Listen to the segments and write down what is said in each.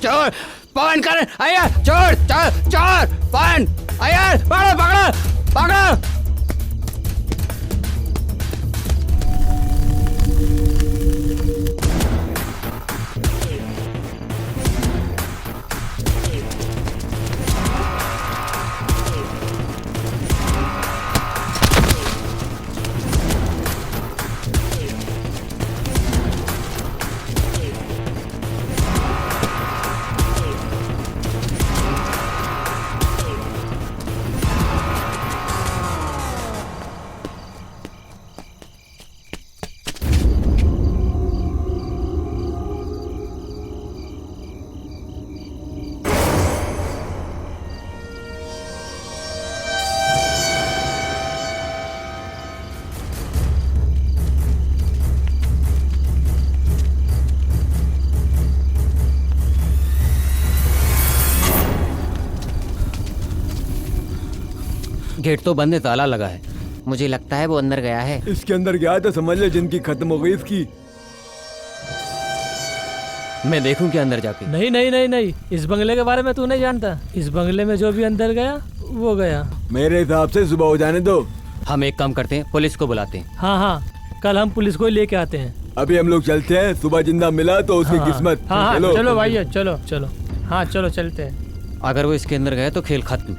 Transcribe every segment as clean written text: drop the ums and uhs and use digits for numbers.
चोर पकड़ कर आया, चोर चोर चोर पकड़ आया, पकड़ो पकड़ो पकड़ो। गेट तो बंद है, ताला लगा है। मुझे लगता है वो अंदर गया है। इसके अंदर गया तो समझ ले जिंदगी खत्म हो गई इसकी। मैं देखूं क्या अंदर जाके? नहीं नहीं नहीं नहीं, इस बंगले के बारे में तू नहीं जानता। इस बंगले में जो भी अंदर गया वो गया। मेरे हिसाब से सुबह हो जाने दो। हम एक काम करते हैं, पुलिस को बुलाते हैं। हाँ हाँ, कल हम पुलिस को ही लेके आते हैं। अभी हम लोग चलते हैं, सुबह जिंदा मिला तो उसकी हाँ, किस्मत। हाँ हाँ, चलो भाई, चलो चलो। हाँ चलो चलते हैं। अगर वो इसके अंदर गया तो खेल खत्म।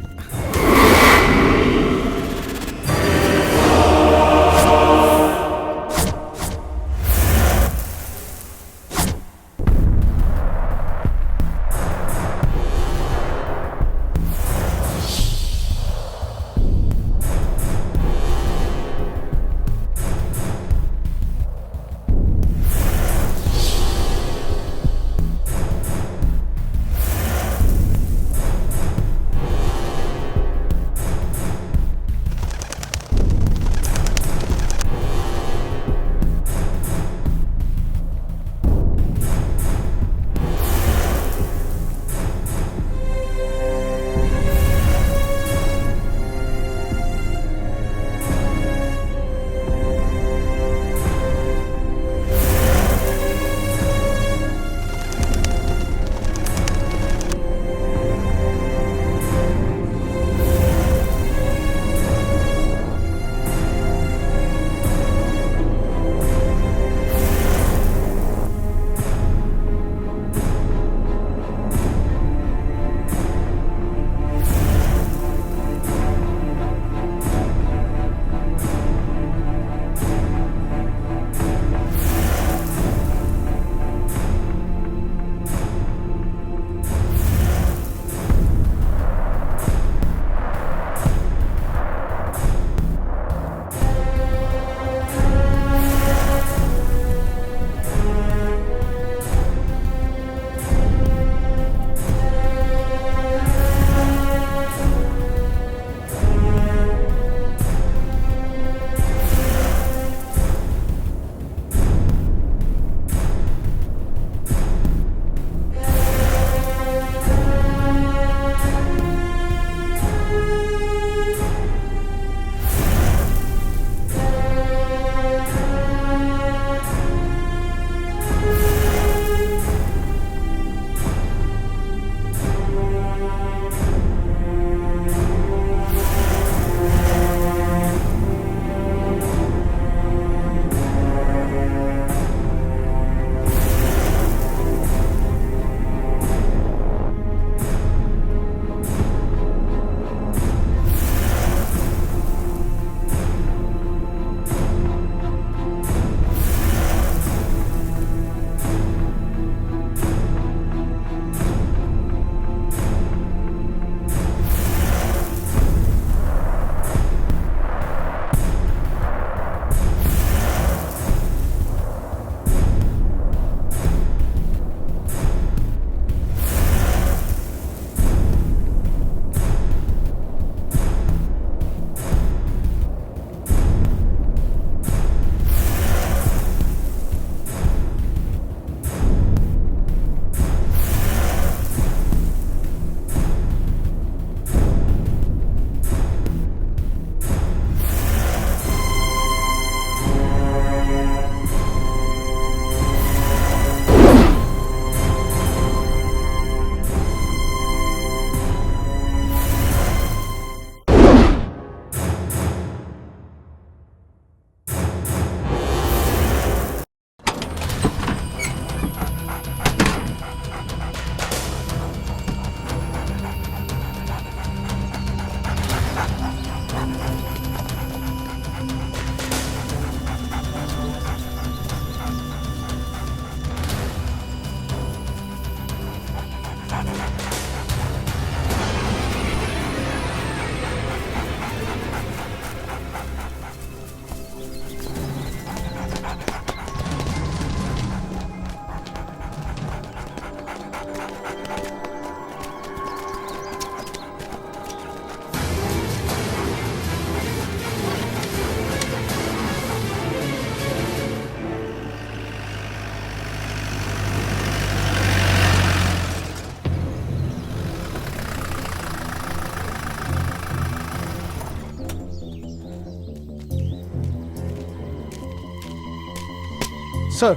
सर,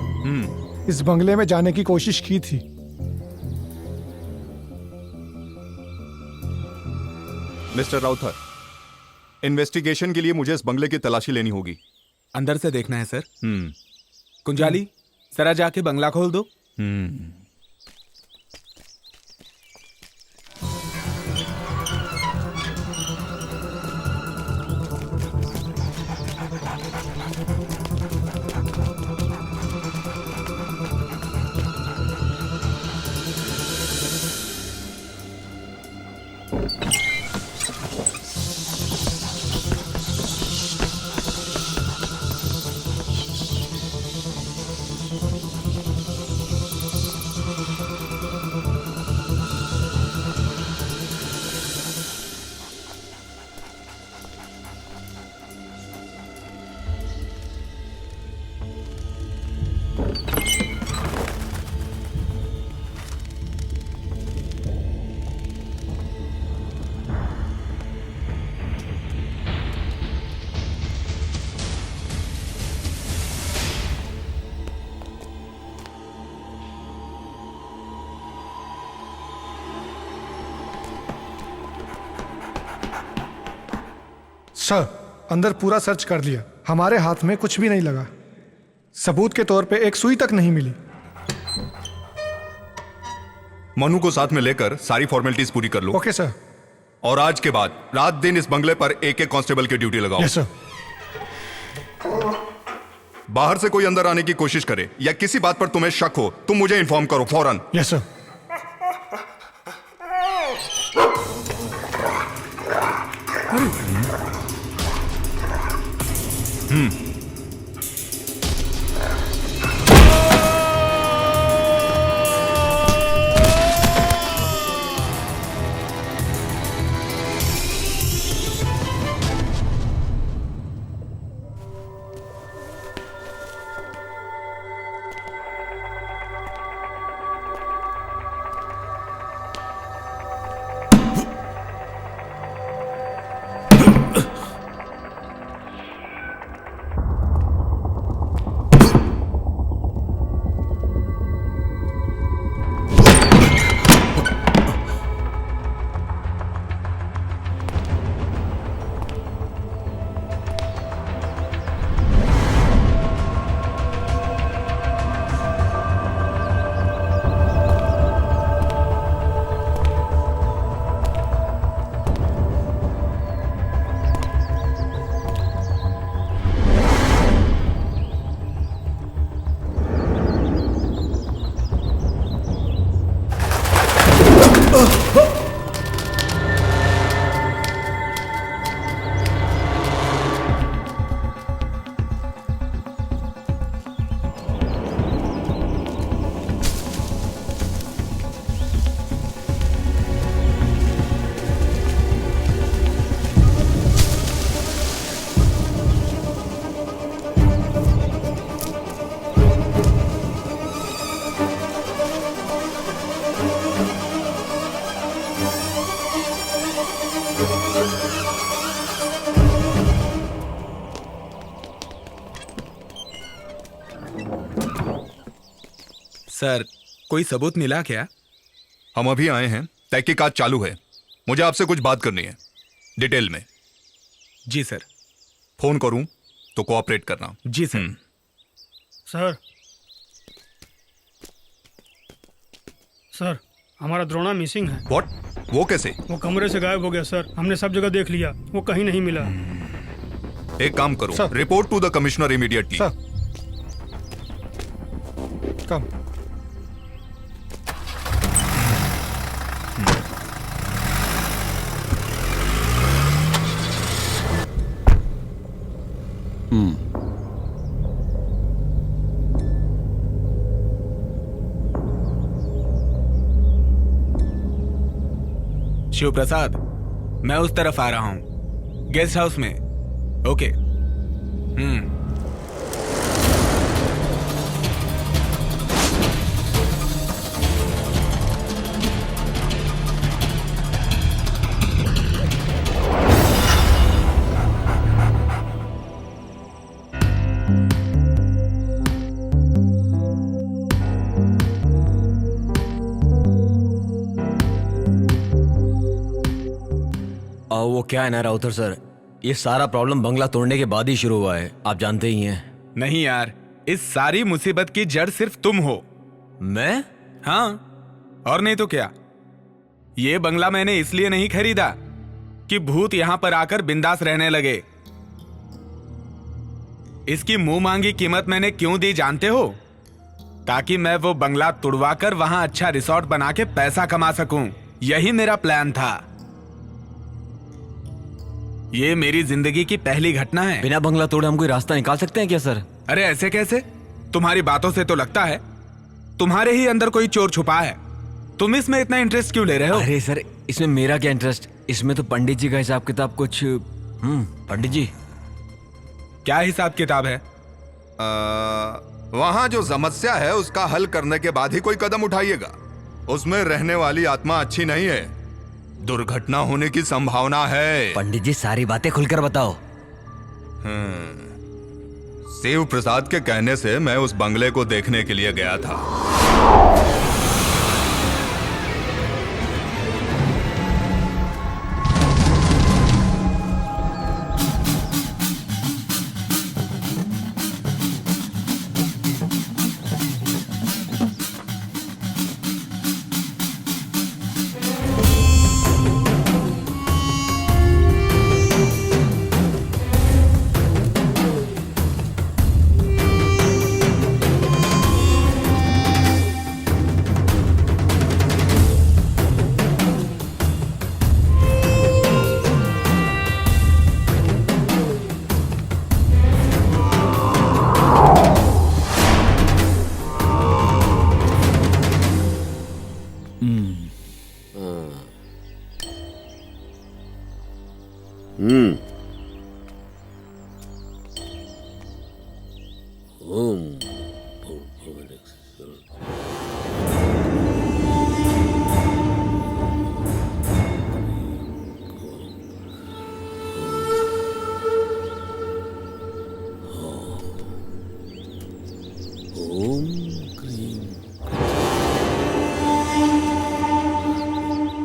इस बंगले में जाने की कोशिश की थी। मिस्टर राउथर, इन्वेस्टिगेशन के लिए मुझे इस बंगले की तलाशी लेनी होगी। अंदर से देखना है सर। कुंजाली, जरा जाके बंगला खोल दो। सर, अंदर पूरा सर्च कर लिया, हमारे हाथ में कुछ भी नहीं लगा। सबूत के तौर पे एक सुई तक नहीं मिली। मनु को साथ में लेकर सारी फॉर्मेलिटीज पूरी कर लो। Okay sir. और आज के बाद रात दिन इस बंगले पर एक एक कांस्टेबल की ड्यूटी लगाओ। Yes sir. बाहर से कोई अंदर आने की कोशिश करे या किसी बात पर तुम्हें शक हो, तुम मुझे इन्फॉर्म करो फौरन। Yes sir. सर, कोई सबूत मिला क्या? हम अभी आए हैं, तहकीकात चालू है। मुझे आपसे कुछ बात करनी है डिटेल में। जी सर। फोन करूं तो कोऑपरेट करना। जी सर। सर, सर, हमारा द्रोणा मिसिंग है। व्हाट? वो कैसे? वो कमरे से गायब हो गया सर। हमने सब जगह देख लिया, वो कहीं नहीं मिला। एक काम करो, sir. Report to the commissioner immediately. Sir, come. Shiv Prasad, मैं उस तरफ आ रहा हूं, गेस्ट हाउस में। ओके। वो क्या है ना राउतर सर, ये सारा प्रॉब्लम बंगला तोड़ने के बाद ही शुरू हुआ है, आप जानते ही हैं। नहीं यार, इस सारी मुसीबत की जड़ सिर्फ तुम हो। मैं? हाँ, और नहीं तो क्या। ये बंगला मैंने इसलिए नहीं खरीदा कि भूत यहां पर आकर बिंदास रहने लगे। इसकी मुंह मांगी कीमत मैंने क्यों दी जानते हो? ताकि मैं वो बंगला तुड़वाकर वहां अच्छा रिसोर्ट बना के पैसा कमा सकूं। यही मेरा प्लान था। ये मेरी जिंदगी की पहली घटना है। बिना बंगला तोड़े हम कोई रास्ता निकाल सकते हैं क्या सर? अरे ऐसे कैसे? तुम्हारी बातों से तो लगता है तुम्हारे ही अंदर कोई चोर छुपा है। तुम इसमें इतना इंटरेस्ट क्यों ले रहे हो? अरे सर, इसमें मेरा क्या इंटरेस्ट? इसमें तो पंडित जी का हिसाब किताब कुछ। पंडित जी क्या हिसाब किताब है? वहां जो समस्या है उसका हल करने के बाद ही कोई कदम उठाइएगा। उसमें रहने वाली आत्मा अच्छी नहीं है, दुर्घटना होने की संभावना है। पंडित जी सारी बातें खुलकर बताओ। शिव प्रसाद के कहने से मैं उस बंगले को देखने के लिए गया था।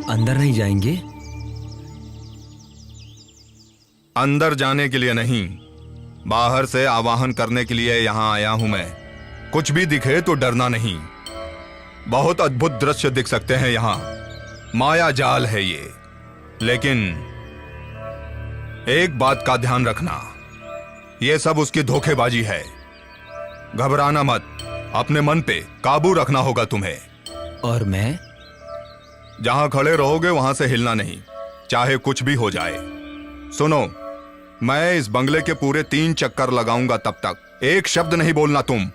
अंदर नहीं जाएंगे? अंदर जाने के लिए नहीं, बाहर से आवाहन करने के लिए यहां आया हूं मैं। कुछ भी दिखे तो डरना नहीं। बहुत अद्भुत दृश्य दिख सकते हैं यहां, माया जाल है ये। लेकिन एक बात का ध्यान रखना, ये सब उसकी धोखेबाजी है। घबराना मत, अपने मन पे काबू रखना होगा तुम्हें। और मैं? जहां खड़े रहोगे वहां से हिलना नहीं, चाहे कुछ भी हो जाए। सुनो, मैं इस बंगले के पूरे 3 चक्कर लगाऊंगा, तब तक एक शब्द नहीं बोलना तुम।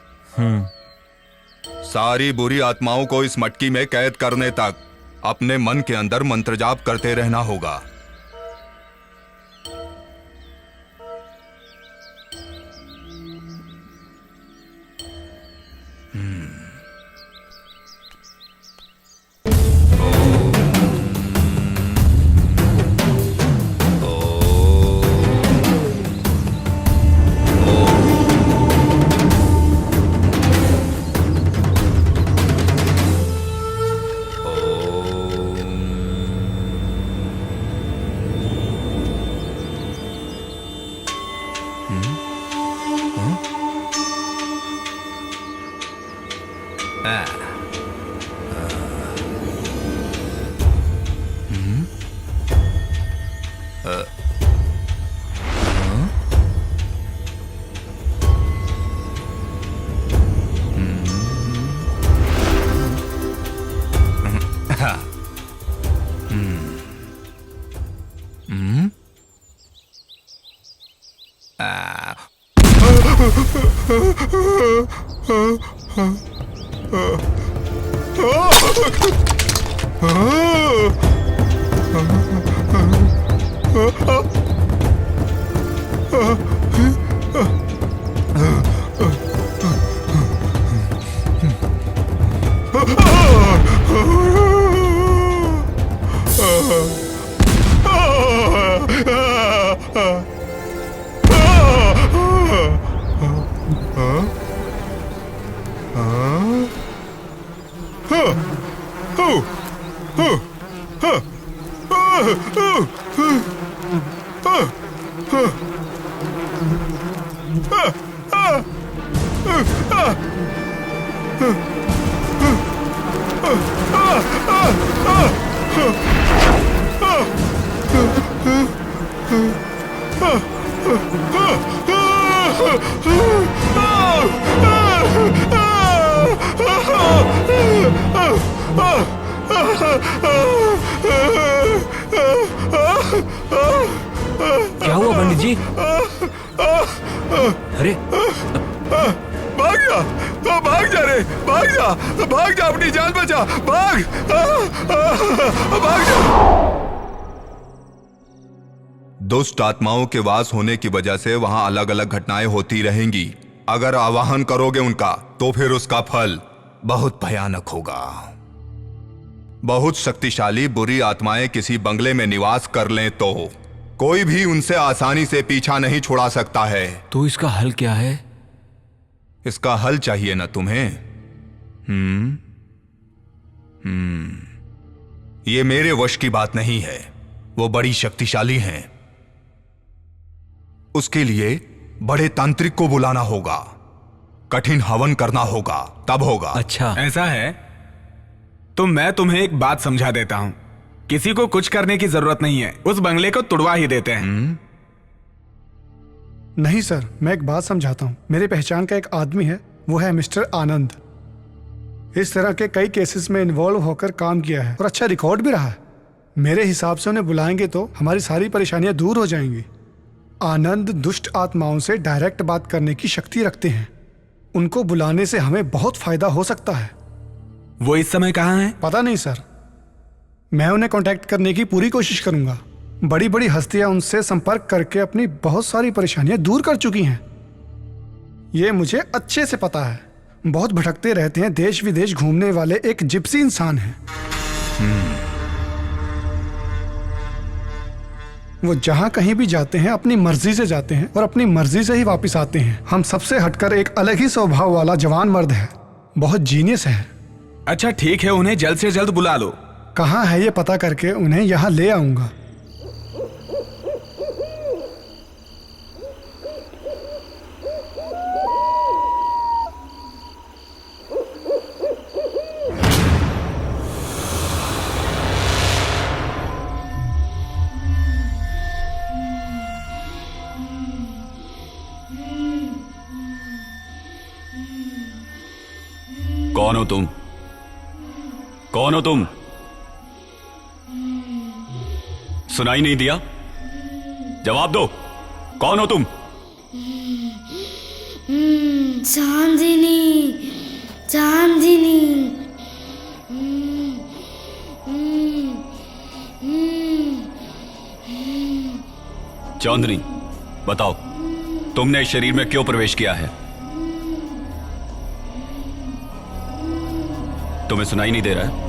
सारी बुरी आत्माओं को इस मटकी में कैद करने तक अपने मन के अंदर मंत्र जाप करते रहना होगा। क्या हुआ पंडित जी? अरे भाग जा, भाग जा रे, भाग जा, भाग जा, अपनी जान बचा, भाग, भाग जा। दुष्ट आत्माओं के वास होने की वजह से वहां अलग अलग घटनाएं होती रहेंगी। अगर आवाहन करोगे उनका तो फिर उसका फल बहुत भयानक होगा। बहुत शक्तिशाली बुरी आत्माएं किसी बंगले में निवास कर लें तो कोई भी उनसे आसानी से पीछा नहीं छुड़ा सकता है। तो इसका हल क्या है? इसका हल चाहिए ना तुम्हें? ये मेरे वश की बात नहीं है, वो बड़ी शक्तिशाली हैं। उसके लिए बड़े तांत्रिक को बुलाना होगा, कठिन हवन करना होगा, तब होगा। अच्छा, ऐसा है तो मैं तुम्हें एक बात समझा देता हूं। किसी को कुछ करने की जरूरत नहीं है, उस बंगले को तुड़वा ही देते हैं। नहीं सर, मैं एक बात समझाता हूँ। मेरी पहचान का एक आदमी है, वो है मिस्टर आनंद। इस तरह के कई केसेस में इन्वॉल्व होकर काम किया है और अच्छा रिकॉर्ड भी रहा है। मेरे हिसाब से उन्हें बुलाएंगे तो हमारी सारी परेशानियां दूर हो जाएंगी। आनंद दुष्ट आत्माओं से डायरेक्ट बात करने की शक्ति रखते हैं। उनको बुलाने से हमें बहुत फायदा हो सकता है। वो इस समय कहाँ हैं? पता नहीं सर, मैं उन्हें कांटेक्ट करने की पूरी कोशिश करूंगा। बड़ी बड़ी हस्तियां उनसे संपर्क करके अपनी बहुत सारी परेशानियां दूर कर चुकी हैं। ये मुझे अच्छे से पता है। बहुत भटकते रहते हैं, देश विदेश घूमने वाले एक जिप्सी इंसान हैं। वो जहां कहीं भी जाते हैं अपनी मर्जी से जाते हैं और अपनी मर्जी से ही वापस आते हैं। हम सबसे हटकर एक अलग ही स्वभाव वाला जवान मर्द है, बहुत जीनियस है। अच्छा ठीक है, उन्हें जल्द से जल्द बुला लो। कहाँ है ये पता करके उन्हें यहाँ ले आऊंगा। कौन हो तुम? कौन हो तुम? सुनाई नहीं दिया? जवाब दो, कौन हो तुम? चांदनी, चांदनी। चांदनी, बताओ तुमने इस शरीर में क्यों प्रवेश किया है? तुम्हें सुनाई नहीं दे रहा है?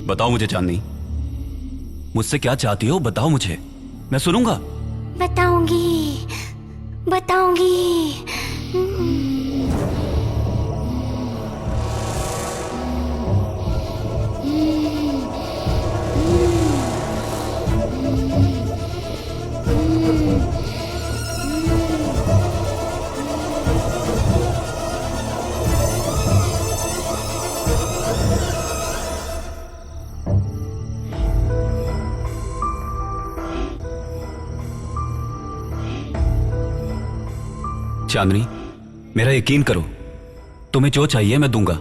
बताओ मुझे चांदनी, मुझसे क्या चाहती हो? बताओ मुझे, मैं सुनूंगा। बताऊंगी, बताऊंगी। चांदनी, मेरा यकीन करो, तुम्हें जो चाहिए मैं दूंगा।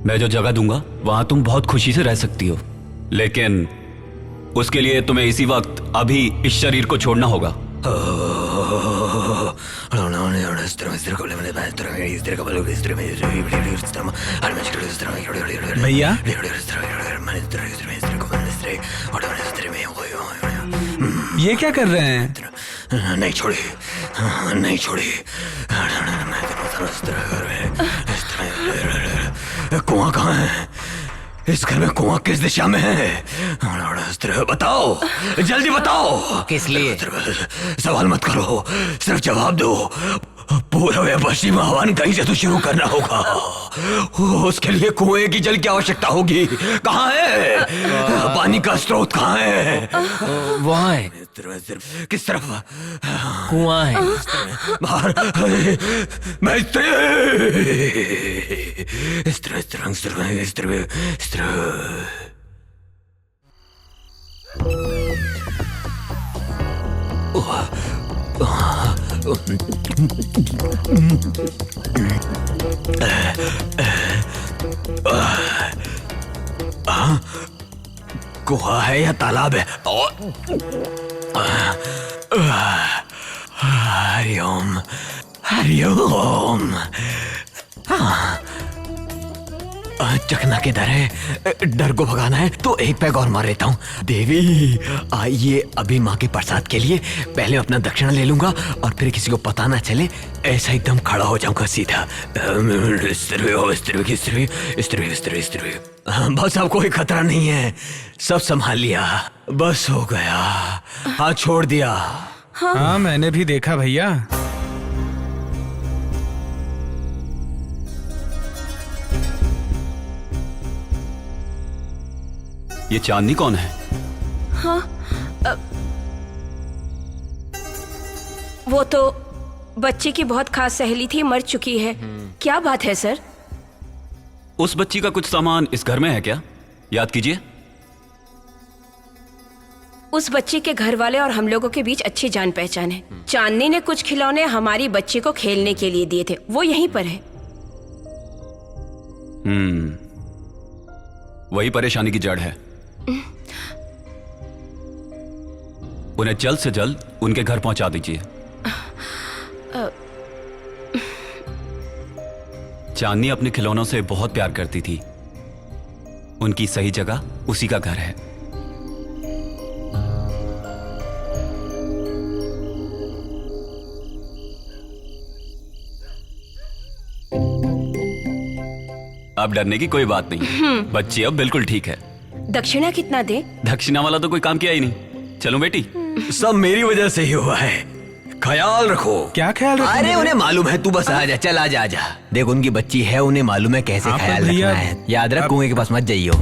मैं जो जगह दूंगा वहां तुम बहुत खुशी से रह सकती हो, लेकिन उसके लिए तुम्हें इसी वक्त अभी इस शरीर को छोड़ना होगा। भैया ये क्या कर रहे हैं? नहीं छोड़ी, नहीं छोड़ी। कुआं कहाँ है? इस घर में कुआं किस दिशा में है? बताओ, जल्दी बताओ। किस लिए? सवाल मत करो, सिर्फ जवाब दो। पूर्व या पश्चिम आह्वान कहीं से तो शुरू करना होगा। उसके लिए कुएं की जल की आवश्यकता होगी। कहाँ है? पानी का स्रोत कहाँ है? वहाँ है। किस तरफ? कुआं है। बाहर। मैं इस तरह गुहा है या तालाब है? हरिओम, हरिओम। चकना किधर है? डर को भगाना है तो एक पैग और मार लेता हूँ। देवी आइए, अभी माँ के प्रसाद के लिए पहले अपना दक्षिणा ले लूंगा और फिर किसी को पता ना चले, ऐसा एकदम खड़ा हो जाऊंगा सीधा। बस अब कोई खतरा नहीं है, सब संभाल लिया, बस हो गया। हाँ छोड़ दिया। हाँ मैंने भी देखा भैया। ये चांदनी कौन है? हाँ, वो तो बच्ची की बहुत खास सहेली थी, मर चुकी है। क्या बात है सर? उस बच्ची का कुछ सामान इस घर में है क्या? याद कीजिए। उस बच्ची के घर वाले और हम लोगों के बीच अच्छी जान पहचान है। चांदनी ने कुछ खिलौने हमारी बच्ची को खेलने के लिए दिए थे, वो यहीं पर है। वही परेशानी की जड़ है। उन्हें जल्द से जल्द उनके घर पहुंचा दीजिए। चांदनी अपने खिलौनों से बहुत प्यार करती थी, उनकी सही जगह उसी का घर है। अब डरने की कोई बात नहीं, बच्ची अब बिल्कुल ठीक है। दक्षिणा कितना दे? दक्षिणा वाला तो कोई काम किया ही नहीं। चलो बेटी। सब मेरी वजह से ही हुआ है, ख्याल रखो। क्या ख्याल रखो? अरे उन्हें मालूम है, तू बस आ जा, चल आ जा, आ जा। देख उनकी बच्ची है, उन्हें मालूम है कैसे ख्याल रखना है। याद रख, कुएं के पास मत जाइयो।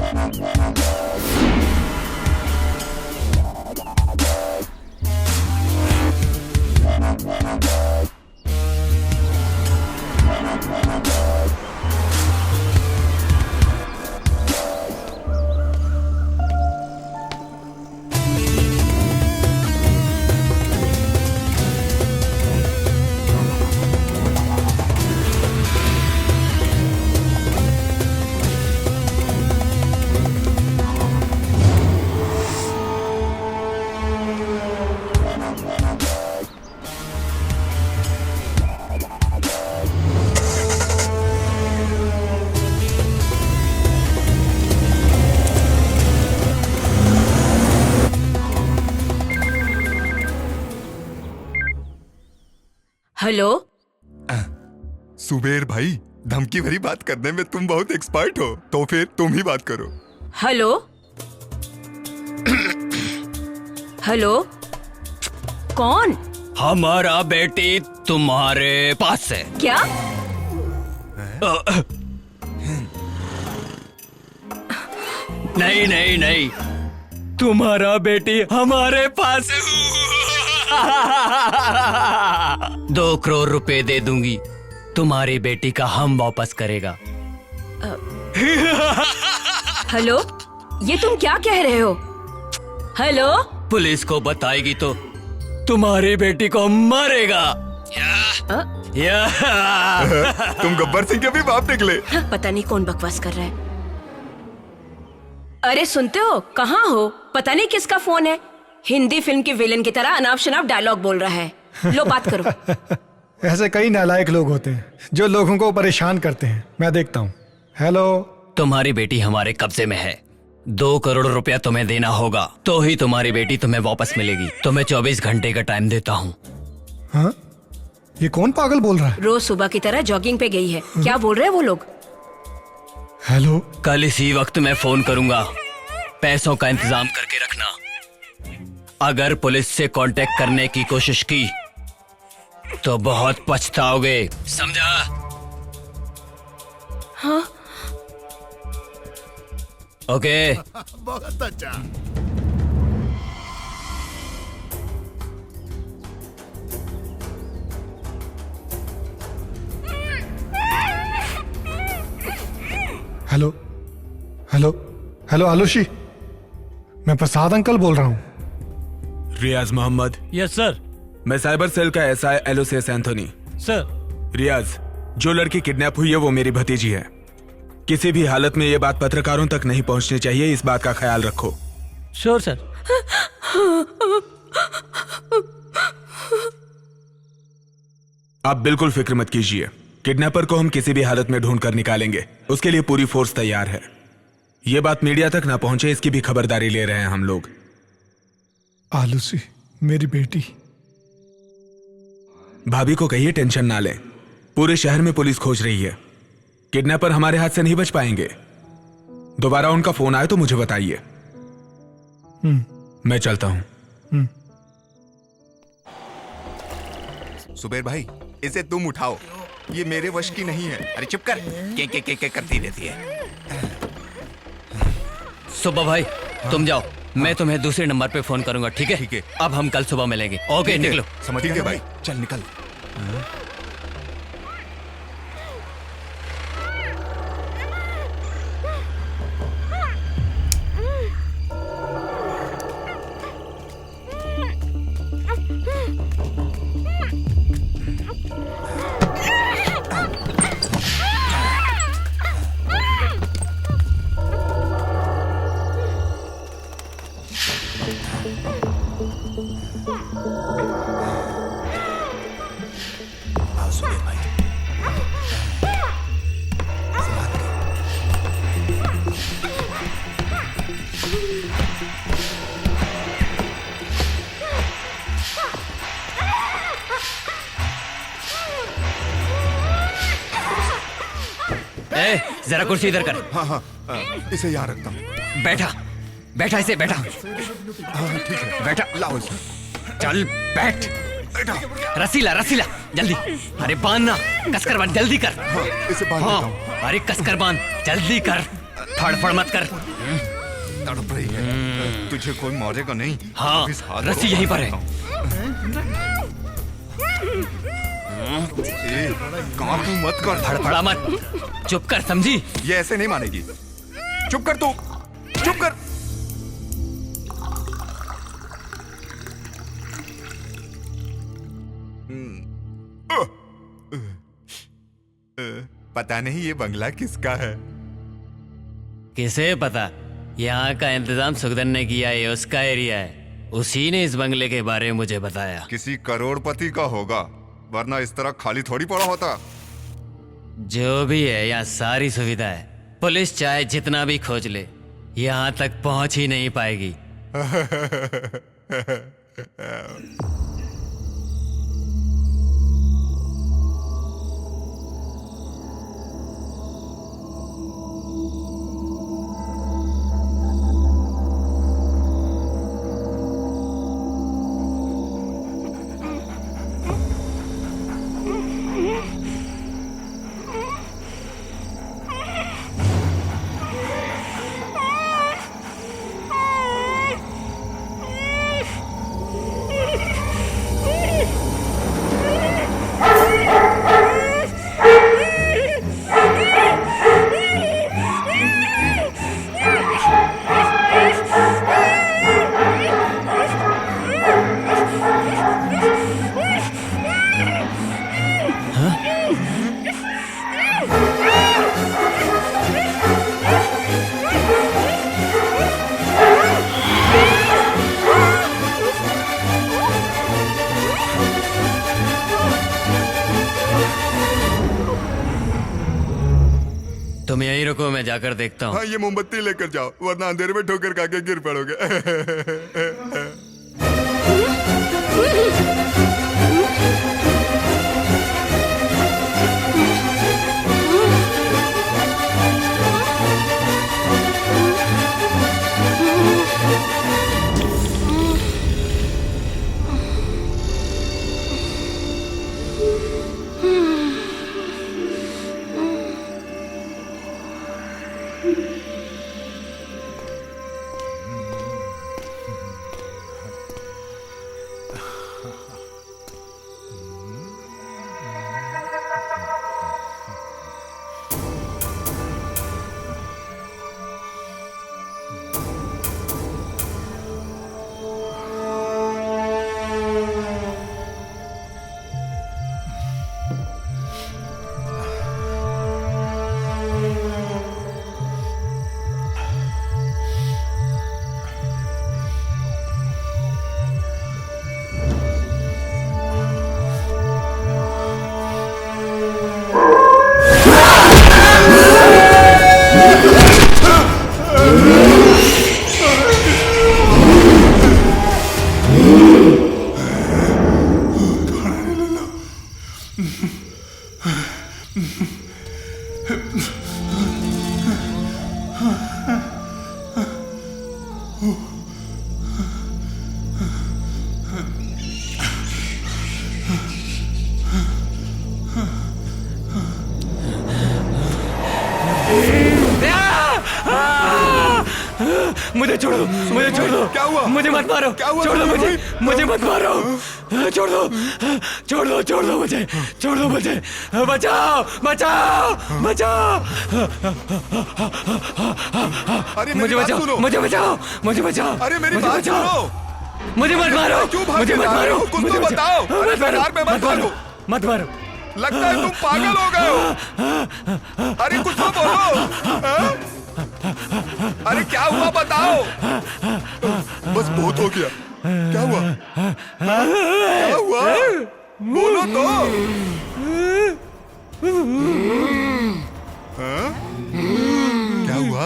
हेलो सुबेर भाई, धमकी भरी बात करने में तुम बहुत एक्सपर्ट हो, तो फिर तुम ही बात करो। हेलो हेलो, कौन? हमारा बेटी तुम्हारे पास है। क्या? नहीं नहीं नहीं, तुम्हारा बेटी हमारे पास है। 2 करोड़ रुपए दे दूंगी, तुम्हारी बेटी का हम वापस करेगा। हेलो, ये तुम क्या कह रहे हो? हेलो, पुलिस को बताएगी तो तुम्हारी बेटी को मारेगा। तुम गब्बर सिंह के भी बाप निकले। पता नहीं कौन बकवास कर रहा है। अरे सुनते हो, कहाँ हो? पता नहीं किसका फोन है। हिंदी फिल्म के विलेन की तरह अनाप शनाप डायलॉग बोल रहा है। लो बात करो। ऐसे कई नालायक लोग होते हैं जो लोगों को परेशान करते हैं। मैं देखता हूँ। हेलो। तुम्हारी बेटी हमारे कब्जे में है। 2 करोड़ रुपया तुम्हें देना होगा, तो ही तुम्हारी बेटी तुम्हें वापस मिलेगी। तुम्हें 24 घंटे का टाइम देता हूँ। हाँ? ये कौन पागल बोल रहा है? रोज सुबह की तरह जॉगिंग पे गई है। क्या बोल रहे हैं वो लोग? हेलो। कल इसी वक्त मैं फोन करूंगा। पैसों का इंतजाम करके रखना। अगर पुलिस से कांटेक्ट करने की कोशिश की तो बहुत पछताओगे, समझा? हाँ। ओके। बहुत अच्छा। हेलो हेलो हेलो आलूशी, मैं प्रसाद अंकल बोल रहा हूँ। रियाज मोहम्मद। Yes sir. मैं साइबर सेल का SI Aloysius Anthony. Sir. Riyaz, जो लड़की किडनैप हुई है वो मेरी भतीजी है। किसी भी हालत में ये बात पत्रकारों तक नहीं पहुंचनी चाहिए, इस बात का ख्याल रखो। Sure sir. आप बिल्कुल फिक्र मत कीजिए, किडनैपर को हम किसी भी हालत में ढूंढ कर निकालेंगे। उसके लिए पूरी फोर्स तैयार है। ये बात मीडिया तक ना पहुंचे, इसकी भी खबरदारी ले रहे हैं हम लोग। आलूसी, मेरी बेटी। भाभी को कहिए टेंशन ना लें, पूरे शहर में पुलिस खोज रही है। किडनैपर हमारे हाथ से नहीं बच पाएंगे। दोबारा उनका फोन आए तो मुझे बताइए। मैं चलता हूं। सुबेर भाई, इसे तुम उठाओ, ये मेरे वश की नहीं है। अरे चुप कर, के करती रहती है। सुबह भाई तुम जाओ, मैं तुम्हें दूसरे नंबर पे फोन करूंगा, ठीक है? ठीक है। अब हम कल सुबह मिलेंगे। ओके, निकलो। समझ गए भाई, चल निकल। जरा कुर्सी इधर कर। हाँ, इसे यहाँ रखता हूँ। बैठा इसे, बैठा। हाँ ठीक है, बैठा। लाओ इसे। चल बैठ। रसीला जल्दी। अरे बांधना, कसकर बांध, जल्दी कर। हाँ, इसे बांध देता हूँ। अरे कसकर बांध, जल्दी कर। फड़फड़ मत कर। तड़प रही है, तुझे कोई मारेगा नहीं। हाँ, रस्सी यहीं पर है। काम मत कर, फड़फड़ा मत, चुप कर, समझी? ये ऐसे नहीं मानेगी। चुप कर तू, चुप कर। पता नहीं ये बंगला किसका है। किसे पता? यहाँ का इंतजाम सुखदन ने किया है, उसका एरिया है। उसी ने इस बंगले के बारे में मुझे बताया। किसी करोड़पति का होगा, वरना इस तरह खाली थोड़ी पड़ा होता। जो भी है, यहाँ सारी सुविधा है। पुलिस चाहे जितना भी खोज ले, यहाँ तक पहुंच ही नहीं पाएगी। तुम यहीं रुको, मैं जाकर देखता हूँ। हाँ, ये मोमबत्ती लेकर जाओ, वरना अंधेरे में ठोकर खा के गिर पड़ोगे। मुझे छोड़ दो, मुझे छोड़ दो। क्या हुआ? मुझे मत मारो। क्या हुआ? छोड़ दो मुझे, मुझे मत मारो। छोड़ दो, छोड़ दो, छोड़ दो मुझे, छोड़ दो मुझे। बचाओ, बचाओ, बचाओ। अरे मुझे बचाओ, मुझे बचाओ, मुझे बचाओ। अरे मेरी मुझे बात बचाओ। सुनो। मुझे मत मारो, क्यों भागे मुझे मत जा रहे मारो। हो? कुछ मुझे तो बताओ। बचाओ। अरे मत मारो, प्यार में मत मत मारो, भागो। मत मारो। लगता है तुम पागल हो गए हो। अरे कुछ तो बोलो। हाँ? अरे क्या हुआ बताओ। बस बहुत हो गया। क्या हुआ? हाँ? क्या हुआ? बोलो तो। हाँ? क्या हुआ?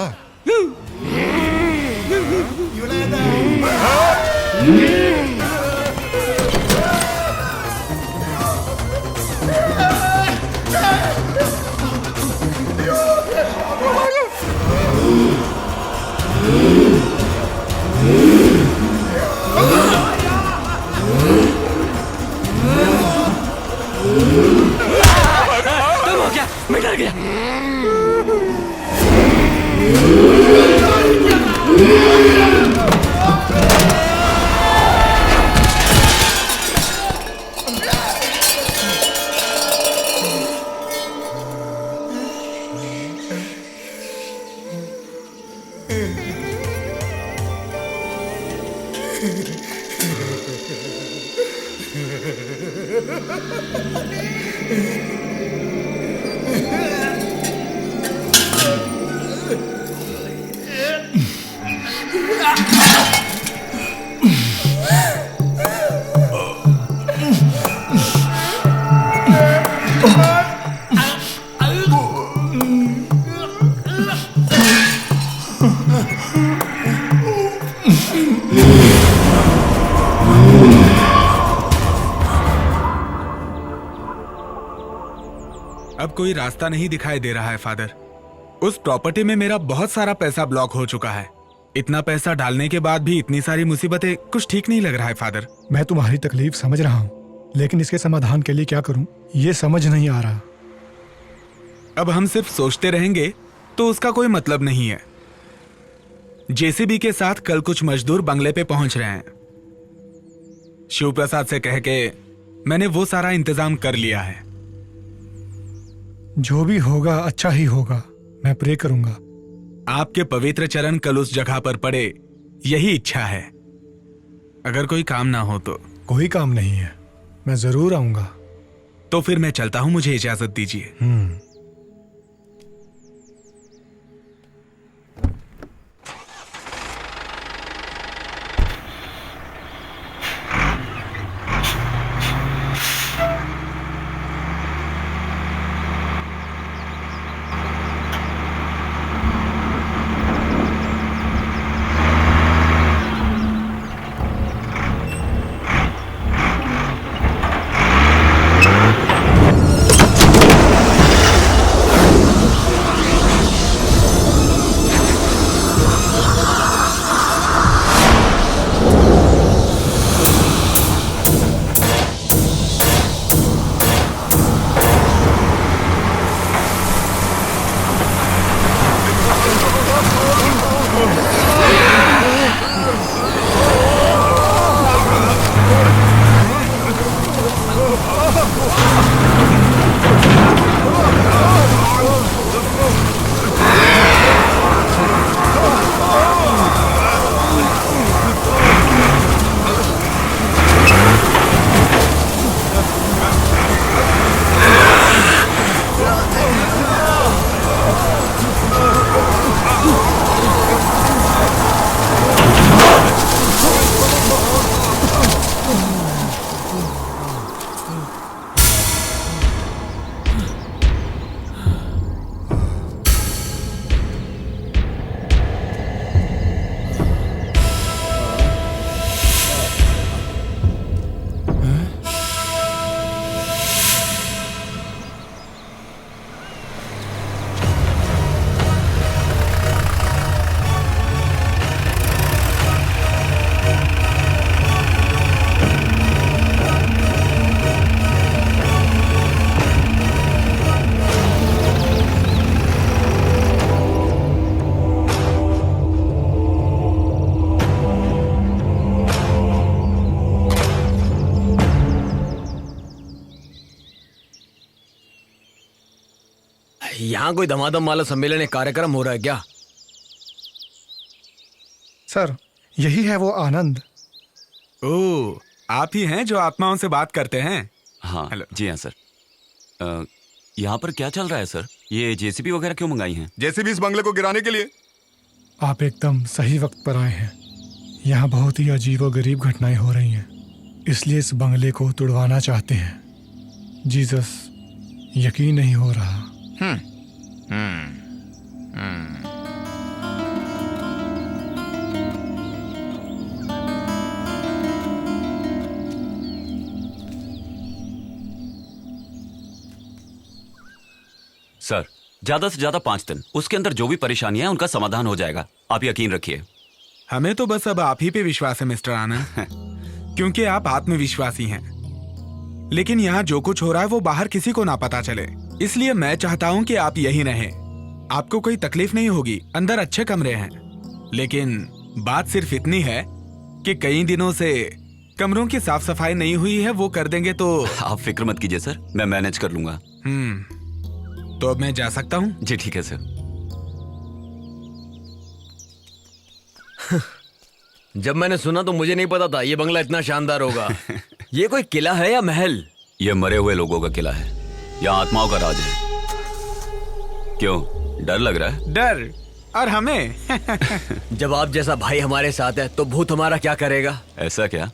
तुम हो क्या? मैं डर गया। अब कोई रास्ता नहीं दिखाई दे रहा है फादर। उस प्रॉपर्टी में मेरा बहुत सारा पैसा ब्लॉक हो चुका है। इतना पैसा डालने के बाद भी इतनी सारी मुसीबतें, कुछ ठीक नहीं लग रहा है फादर। मैं तुम्हारी तकलीफ समझ रहा हूँ, लेकिन इसके समाधान के लिए क्या करूँ ये समझ नहीं आ रहा। अब हम सिर्फ सोचते रहेंगे तो उसका कोई मतलब नहीं है। जेसीबी के साथ कल कुछ मजदूर बंगले पे पहुंच रहे हैं। शिव प्रसाद से कह के मैंने वो सारा इंतजाम कर लिया है। जो भी होगा अच्छा ही होगा, मैं प्रे करूंगा। आपके पवित्र चरण कल उस जगह पर पड़े, यही इच्छा है। अगर कोई काम ना हो तो। कोई काम नहीं है, मैं जरूर आऊंगा। तो फिर मैं चलता हूं, मुझे इजाजत दीजिए। यहाँ कोई धमाधम वाला सम्मेलन एक कार्यक्रम हो रहा है क्या? सर, यही है वो आनंद। ओह, आप ही हैं जो आत्माओं से बात करते हैं? हाँ हेलो। जी हाँ सर। यहाँ पर क्या चल रहा है सर? ये जेसीबी वगैरह क्यों मंगाई हैं? जेसीबी इस बंगले को गिराने के लिए। आप एकदम सही वक्त पर आए हैं। यहाँ बहुत ही अजीब और गरीब घटनाएं हो रही हैं, इसलिए इस बंगले को तुड़वाना चाहते हैं। जीसस, यकीन नहीं हो रहा। सर ज्यादा से ज्यादा 5 दिन, उसके अंदर जो भी परेशानियां हैं उनका समाधान हो जाएगा, आप यकीन रखिए। हमें तो बस अब आप ही पे विश्वास है मिस्टर आनंद, क्योंकि आप आत्मविश्वासी हैं। लेकिन यहाँ जो कुछ हो रहा है वो बाहर किसी को ना पता चले, इसलिए मैं चाहता हूँ कि आप यहीं रहें। आपको कोई तकलीफ नहीं होगी, अंदर अच्छे कमरे हैं। लेकिन बात सिर्फ इतनी है कि कई दिनों से कमरों की साफ सफाई नहीं हुई है, वो कर देंगे तो। आप फिक्र मत कीजिए सर, मैं मैनेज कर लूंगा। तो अब मैं जा सकता हूँ? जी ठीक है सर। जब मैंने सुना तो मुझे नहीं पता था ये बंगला इतना शानदार होगा। ये कोई किला है या महल? ये मरे हुए लोगों का किला है, यहाँ आत्माओं का राज है। क्यों, डर लग रहा है? डर? और हमें? जब आप जैसा भाई हमारे साथ है तो भूत हमारा क्या करेगा? ऐसा क्या?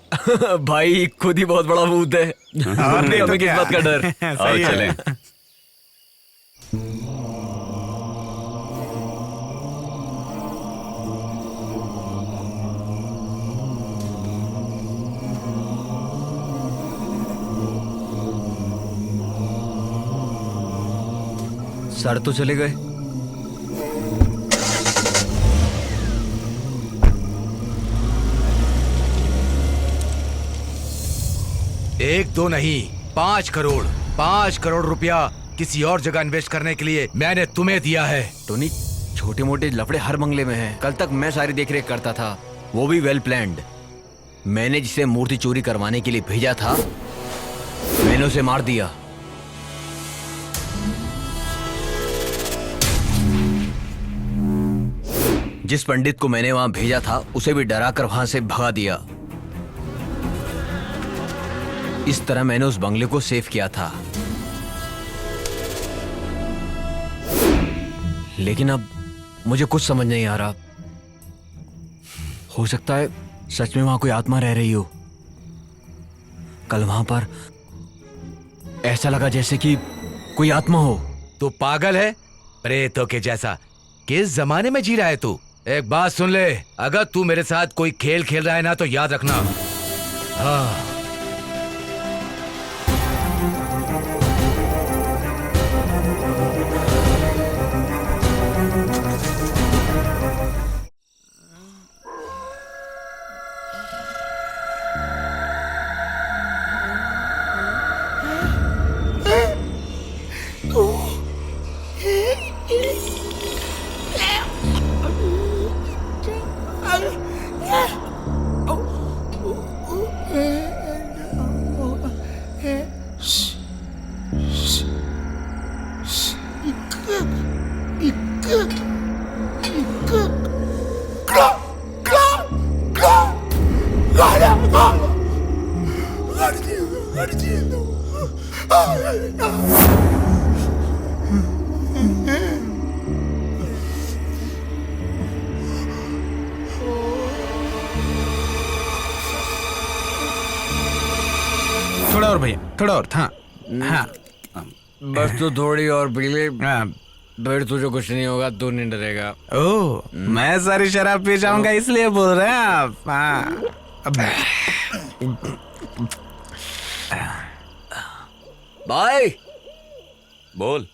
भाई खुद ही बहुत बड़ा भूत है। हमें किस बात का डर? आओ चलें। सर तो चले गए। एक दो नहीं, 5 करोड़, 5 करोड़ रुपया किसी और जगह इन्वेस्ट करने के लिए मैंने तुम्हें दिया है। टोनी, छोटे मोटे लफड़े हर बंगले में हैं। कल तक मैं सारी देखरेख करता था, वो भी वेल प्लान्ड। मैंने जिसे मूर्ति चोरी करवाने के लिए भेजा था, मैंने उसे मार दिया। जिस पंडित को मैंने वहां भेजा था उसे भी डराकर वहां से भगा दिया। इस तरह मैंने उस बंगले को सेव किया था। लेकिन अब मुझे कुछ समझ नहीं आ रहा। हो सकता है सच में वहां कोई आत्मा रह रही हो। कल वहां पर ऐसा लगा जैसे कि कोई आत्मा हो। तू पागल है? प्रेतों के जैसा। किस जमाने में जी रहा है तू? एक बात सुन ले, अगर तू मेरे साथ कोई खेल खेल रहा है ना तो याद रखना। हाँ। थोड़ा और भैया, थोड़ा और। हाँ हाँ, बस तू थोड़ी और पी ले, फिर तुझे कुछ नहीं होगा, तू नहीं डरेगा। ओह, मैं सारी शराब पी जाऊंगा इसलिए बोल रहे हैं आप? हाँ। भाई बोल।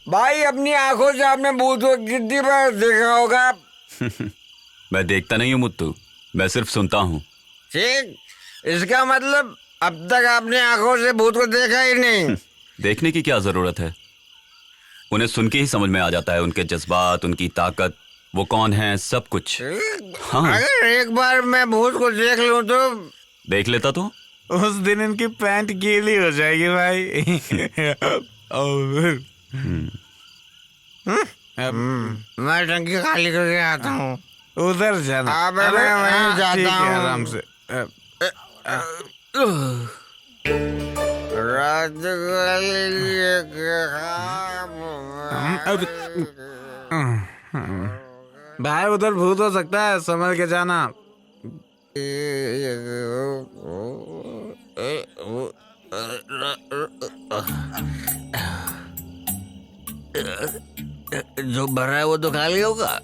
भाई, अपनी आंखों से आपने भूत को कितनी बार देखा होगा? मैं देखता नहीं हूँ मुत्तू, मैं सिर्फ सुनता हूँ। ठीक, इसका मतलब अब तक आपने आंखों से भूत को देखा ही नहीं। देखने की क्या जरूरत है, उन्हें सुन के ही समझ में आ जाता है, उनके जज्बात, उनकी ताकत, वो कौन है, सब कुछ। हाँ। अगर एक बार मैं भूत को देख लूं तो? देख लेता तो उस दिन इनकी पैंट गीली हो जाएगी भाई। और मैं टंकी खाली करके आता हूँ। उधर जाना। मैं वहीं जाता हूँ। आराम से। रात भाई उधर भूत हो सकता है, संभल के जाना। जो भर रहा है वो तो खाली होगा।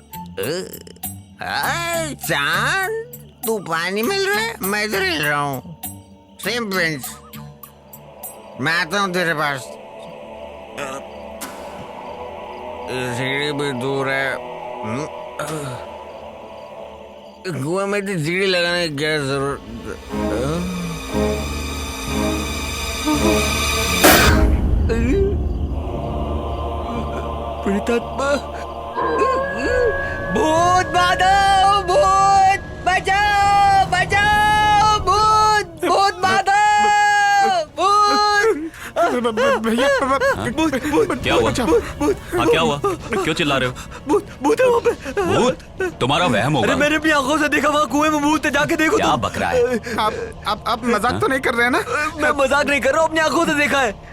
चांद, तू पानी मिल रहा है, मैं इधर हिल रहा हूँ। सेम बेंच, मैं आता हूँ तेरे पास। सीढ़ी भी दूर है। कुएं में तो सीढ़ी लगाने की क्या जरूरत। प्रेतात्मा, भूत माधव, भूत बचाओ, बचाओ, भूत, भूत माधव, भूत। भैया क्या हुआ? हाँ क्या हुआ? क्यों चिल्ला रहे हो? भूत है वहाँ पे। भूत? तुम्हारा वहम होगा। अरे मैंने अपनी आंखों से देखा, वहाँ कुएं में भूत है, जाके देखो। क्या बक रहा है? आप मजाक तो नहीं कर रहे हैं ना? मैं मजाक नहीं कर रहा हूँ, अपनी आंखों से देखा है।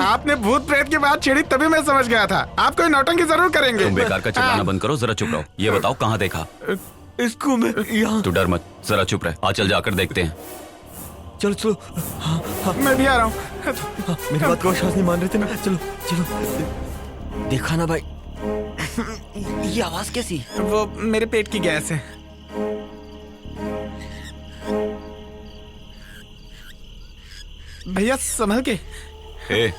आपने भूत प्रेत की बात छेड़ी तभी मैं समझ गया था। आप कोई नौटंकी जरूर करेंगे। तुम बेकार का चिल्लाना बंद करो, जरा चुप रहो। ये बताओ कहाँ देखा? इसको मैं यहाँ। तू डर मत, जरा चुप रह। आ चल जाकर देखते हैं। चलो चलो। मैं भी आ रहा हूँ। मेरी बात को विश्वास नहीं मान रहे थे ना। चलो चलो। देखा ना भाई, ये आवाज कैसी? वो मेरे पेट की गैस है। भैया संभल के। ए,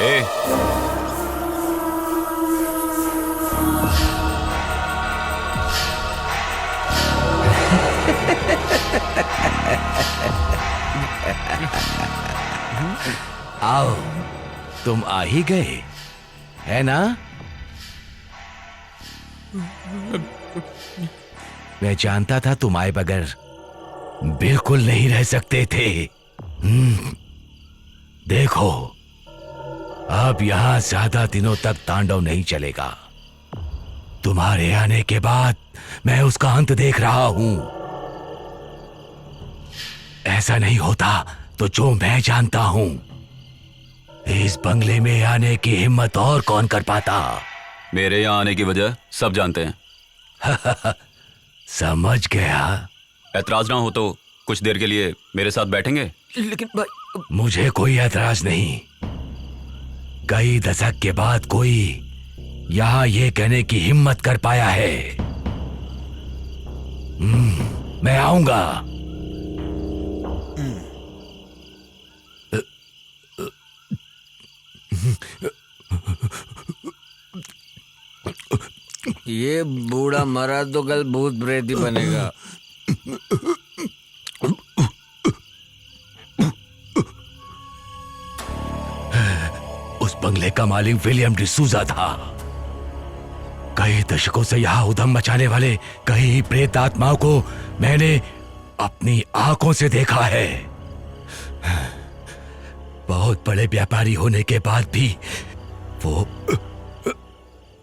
ए, आओ, तुम आ ही गए, है ना? मैं जानता था तुम आए बगैर बिल्कुल नहीं रह सकते थे। देखो, अब यहां ज्यादा दिनों तक तांडव नहीं चलेगा। तुम्हारे आने के बाद मैं उसका अंत देख रहा हूं। ऐसा नहीं होता तो जो मैं जानता हूं, इस बंगले में आने की हिम्मत और कौन कर पाता? मेरे यहाँ आने की वजह सब जानते हैं। समझ गया। ऐतराज ना हो तो कुछ देर के लिए मेरे साथ बैठेंगे? लेकिन भाई, मुझे कोई ऐतराज नहीं। कई दशक के बाद कोई यहां ये कहने की हिम्मत कर पाया है। मैं आऊंगा। ये बूढ़ा मरा तो कल भूत प्रेत ही बनेगा। उस बंगले का मालिक विलियम डिसूजा था। कई दशकों से यहां उधम मचाने वाले कई प्रेत आत्माओं को मैंने अपनी आंखों से देखा है। बहुत बड़े व्यापारी होने के बाद भी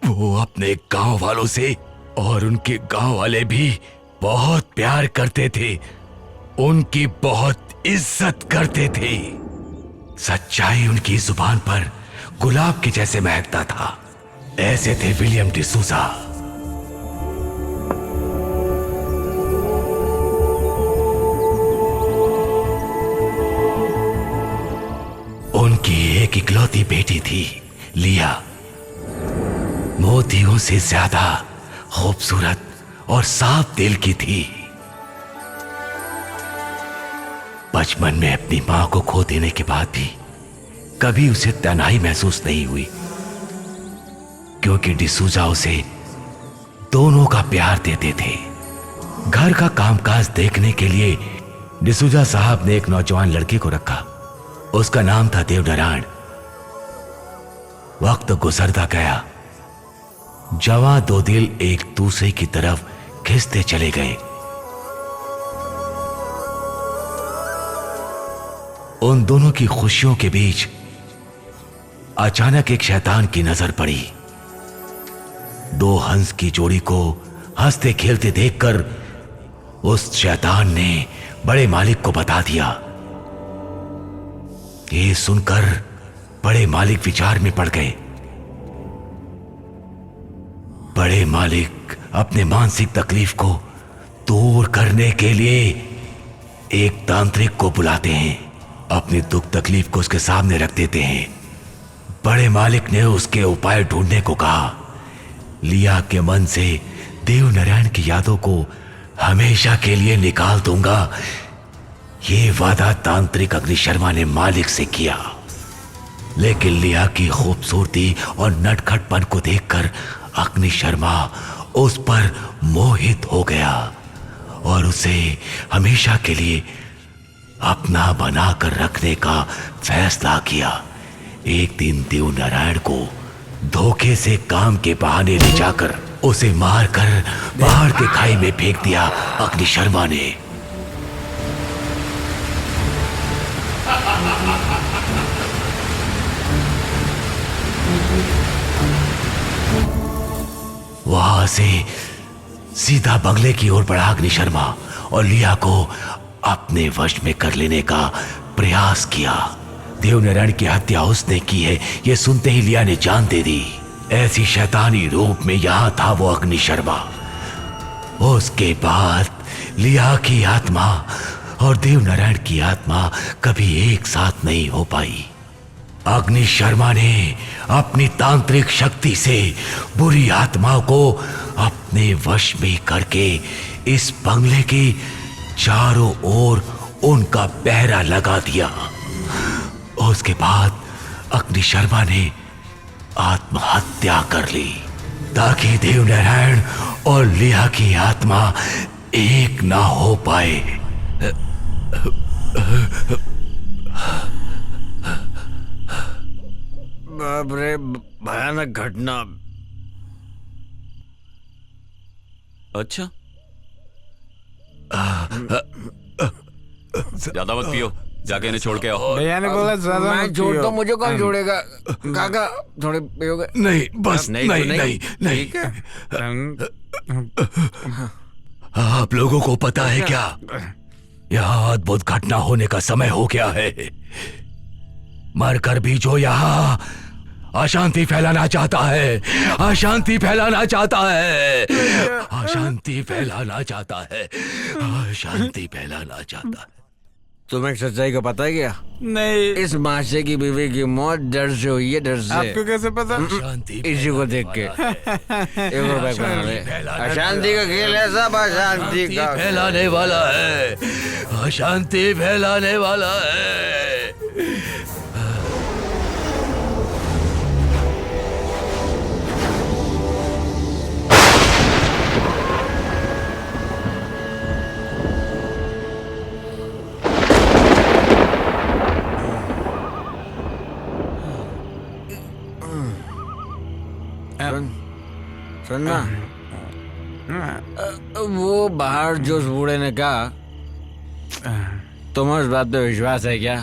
वो अपने गांव वालों से और उनके गांव वाले भी बहुत प्यार करते थे, उनकी बहुत इज्जत करते थे। सच्चाई उनकी जुबान पर गुलाब के जैसे महकता था। ऐसे थे विलियम डिसूजा। उनकी एक इकलौती बेटी थी, लिया। मोतियों से ज्यादा खूबसूरत और साफ दिल की थी। बचपन में अपनी मां को खो देने के बाद भी कभी उसे तन्हाई महसूस नहीं हुई, क्योंकि डिसूजा उसे दोनों का प्यार देते थे। घर का कामकाज देखने के लिए डिसूजा साहब ने एक नौजवान लड़के को रखा। उसका नाम था देवनारायण। वक्त गुजरता गया, जवां दो दिल एक दूसरे की तरफ खिंचते चले गए। उन दोनों की खुशियों के बीच अचानक एक शैतान की नजर पड़ी। दो हंस की जोड़ी को हंसते खेलते देखकर उस शैतान ने बड़े मालिक को बता दिया। ये सुनकर बड़े मालिक विचार में पड़ गए। बड़े मालिक अपने मानसिक तकलीफ को दूर करने के लिए एक तांत्रिक को बुलाते हैं, अपनी दुख तकलीफ को उसके सामने रख देते हैं। बड़े मालिक ने उसके उपाय ढूंढने को कहा। लिया के मन से देव नारायण की यादों को हमेशा के लिए निकाल दूंगा, ये वादा तांत्रिक अग्नि शर्मा ने मालिक से किया। लेकिन लिया की खूबसूरती और नटखटपन को देखकर अग्नि शर्मा उस पर मोहित हो गया और उसे हमेशा के लिए अपना बनाकर रखने का फैसला किया। एक दिन देव नारायण को धोखे से काम के बहाने ले जाकर उसे मारकर पहाड़ के खाई में फेंक दिया अग्नि शर्मा ने। वहां से सीधा बंगले की ओर बढ़ा अग्नि शर्मा और लिया को अपने वश में कर लेने का प्रयास किया। देवनारायण की हत्या उसने की है, यह सुनते ही लिया ने जान दे दी। ऐसी शैतानी रूप में यहां था वो अग्नि शर्मा। उसके बाद लिया की आत्मा और देवनारायण की आत्मा कभी एक साथ नहीं हो पाई। अग्नि शर्मा ने अपनी तांत्रिक शक्ति से बुरी आत्माओं को अपने वश में करके इस बंगले के चारों ओर उनका पहरा लगा दिया। उसके बाद अग्नि शर्मा ने आत्महत्या कर ली ताकि देवनारायण और लिया की आत्मा एक ना हो पाए। बाप रे, भयानक घटना। अच्छा, ज्यादा मत पियो, जाके इन्हें छोड़ के आओ। भैया ने बोला ज्यादा मैं मत छोड़ता पियो। हूँ, मुझे कौन छोड़ेगा? काका थोड़े पियोगे? नहीं, बस नहीं, नहीं, नहीं। ठीक है। आप लोगों को पता है क्या, यहाँ अद्भुत घटना होने का समय हो गया है। मरकर भी जो यहाँ अशांति फैलाना चाहता है, अशांति फैलाना चाहता है, अशांति फैलाना चाहता है, अशांति फैलाना चाहता है। तुम्हें एक सच्चाई का पता है क्या? नहीं। इस माशे की बीवी की मौत डर से हुई है, डर से। आपको कैसे पता? इसी को देख के 1 रुपए बना ले। अशांति का खेल है सब, अशांति का फैलाने वाला है, अशांति फैलाने वाला है। सुनना, वो बाहर जो उस बूढ़े ने कहा, तुम्हें उस बात पे विश्वास है क्या?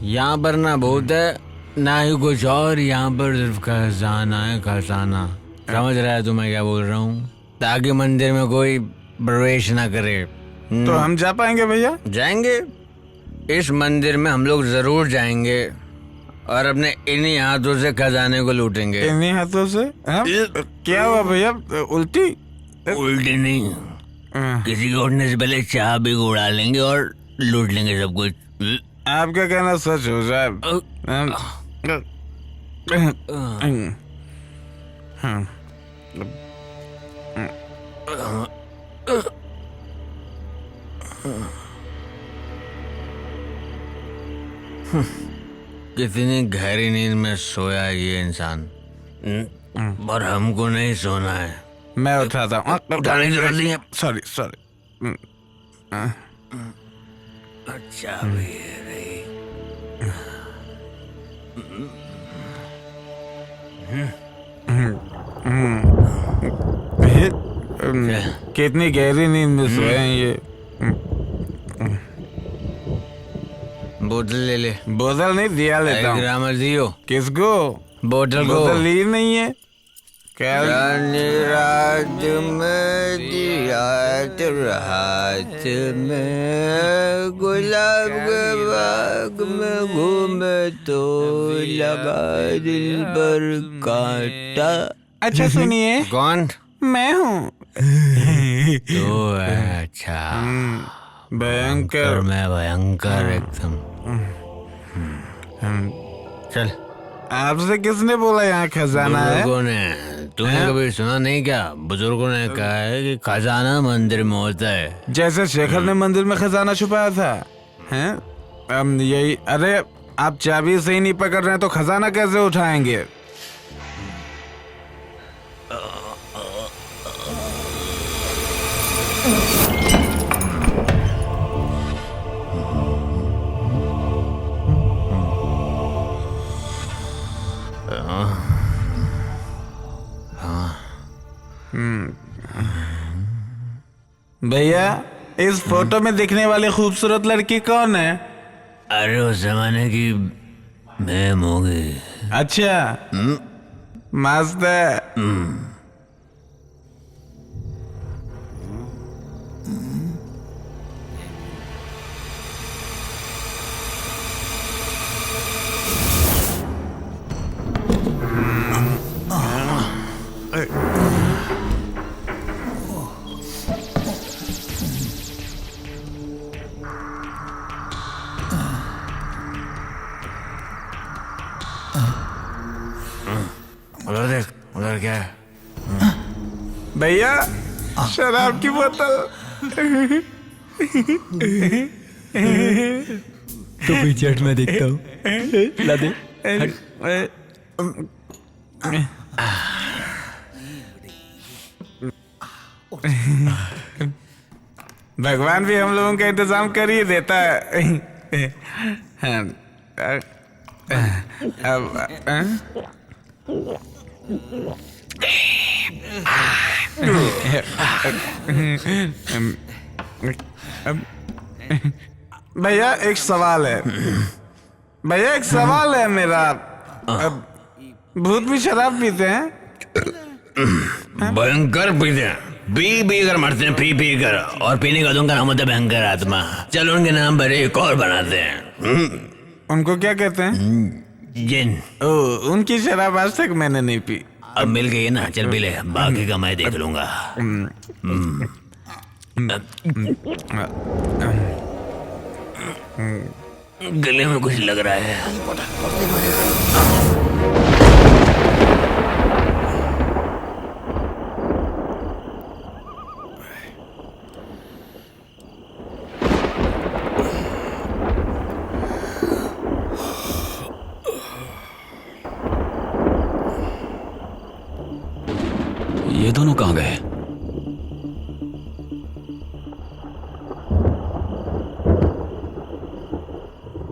यहाँ पर ना भूत है ना ही कुछ और, यहाँ पर सिर्फ खजाना है, खजाना। समझ रहा है तुम्हें क्या बोल रहा हूँ? ताकि मंदिर में कोई प्रवेश ना करे। तो हम जा पाएंगे भैया? जाएंगे, इस मंदिर में हम लोग जरूर जाएंगे और अपने इन्हीं हाथों से खजाने को लूटेंगे। इन्हीं हाथों से? क्या हुआ भैया, उल्टी? उल्टी नहीं, किसी के उठने से पहले चाह भी उड़ा लेंगे और लूट लेंगे सब कुछ। आपका कहना सच हो जाए। कितनी गहरी नींद में सोया है ये इंसान, पर हमको नहीं सोना है। मैं उठाता हूँ। उठाने की जरूरत नहीं है। Sorry sorry. अच्छा भी है रे। कितनी गहरी नींद में सोए हैं ये। बोतल ले ले। बोतल नहीं दिया लेता हूँ। ग्रामर दियो। किसको? बोतल को। बोतल ली नहीं है। रात में दिया तेरे हाथ में, गुलाब के बाग में घूमे तो लगा दिल पर कांटा। अच्छा सुनिए। कौन? मैं हूँ। तो अच्छा भयंकर। मैं भयंकर एकदम। चल। आपसे किसने बोला यहाँ खजाना है? बुजुर्गों ने। तूने कभी सुना नहीं क्या? बुजुर्गों ने कहा है कि खजाना मंदिर में होता है। जैसे शेखर ने मंदिर में खजाना छुपाया था, हैं? यही। अरे आप चाबी सही नहीं पकड़ रहे हैं तो खजाना कैसे उठाएंगे? भैया इस फोटो में दिखने वाली खूबसूरत लड़की कौन है? अरे उस जमाने की मैम होगी। अच्छा मस्त है। उधर देख, उधर क्या है? भैया शराब की बोतल। तो पीछे हट, मैं देखता हूँ। ला दे। भगवान भी हम लोगों का इंतजाम कर ही देता है। भैया एक सवाल है। भैया एक सवाल है मेरा। भूत भी शराब पीते हैं? भयंकर पीते हैं, पी कर मरते हैं, पी कर। और पीने का उनका नाम होता है भयंकर आत्मा। चलो उनके नाम पर एक और बनाते हैं। उनको क्या कहते हैं? जिन। उनकी शराब आज तक मैंने नहीं पी। अब मिल गई ना, चल पी ले, बाकी का मैं देख लूंगा। गले में कुछ लग रहा है। ये दोनों कहाँ गए?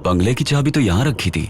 बंगले की चाबी तो यहां रखी थी।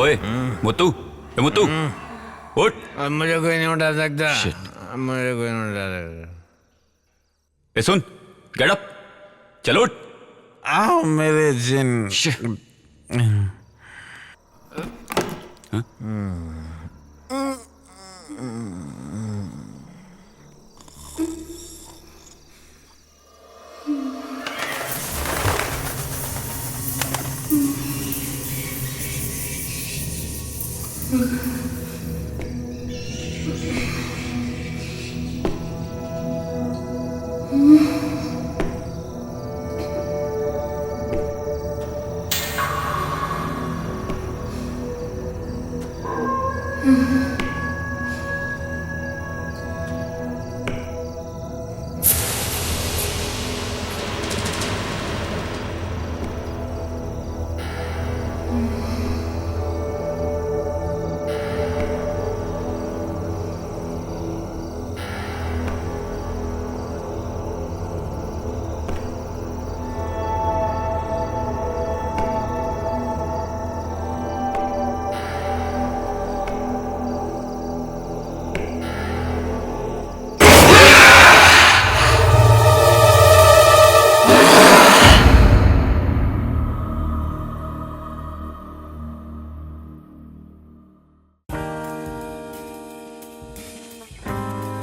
ओए मुत्तू, मुत्तू उठ। अब मुझे कोई नहीं उठा सकता। अब मुझे कोई नहीं उठा सकता। ए सुन, गेट अप, चलो उठ। आओ मेरे जिन।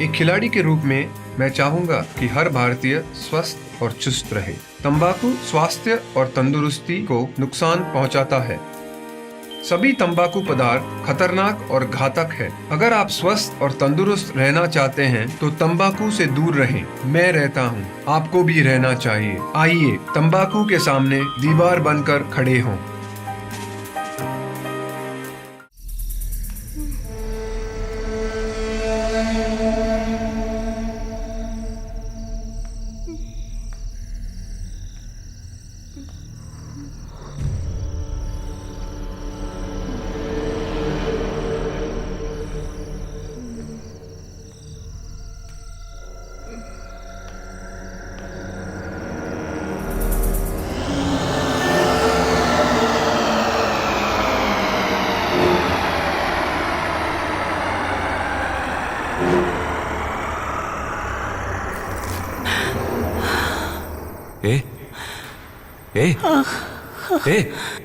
एक खिलाड़ी के रूप में मैं चाहूंगा कि हर भारतीय स्वस्थ और चुस्त रहे। तंबाकू स्वास्थ्य और तंदुरुस्ती को नुकसान पहुंचाता है। सभी तंबाकू पदार्थ खतरनाक और घातक है। अगर आप स्वस्थ और तंदुरुस्त रहना चाहते हैं तो तंबाकू से दूर रहें। मैं रहता हूं, आपको भी रहना चाहिए। आइए तंबाकू के सामने दीवार बनकर खड़े हों।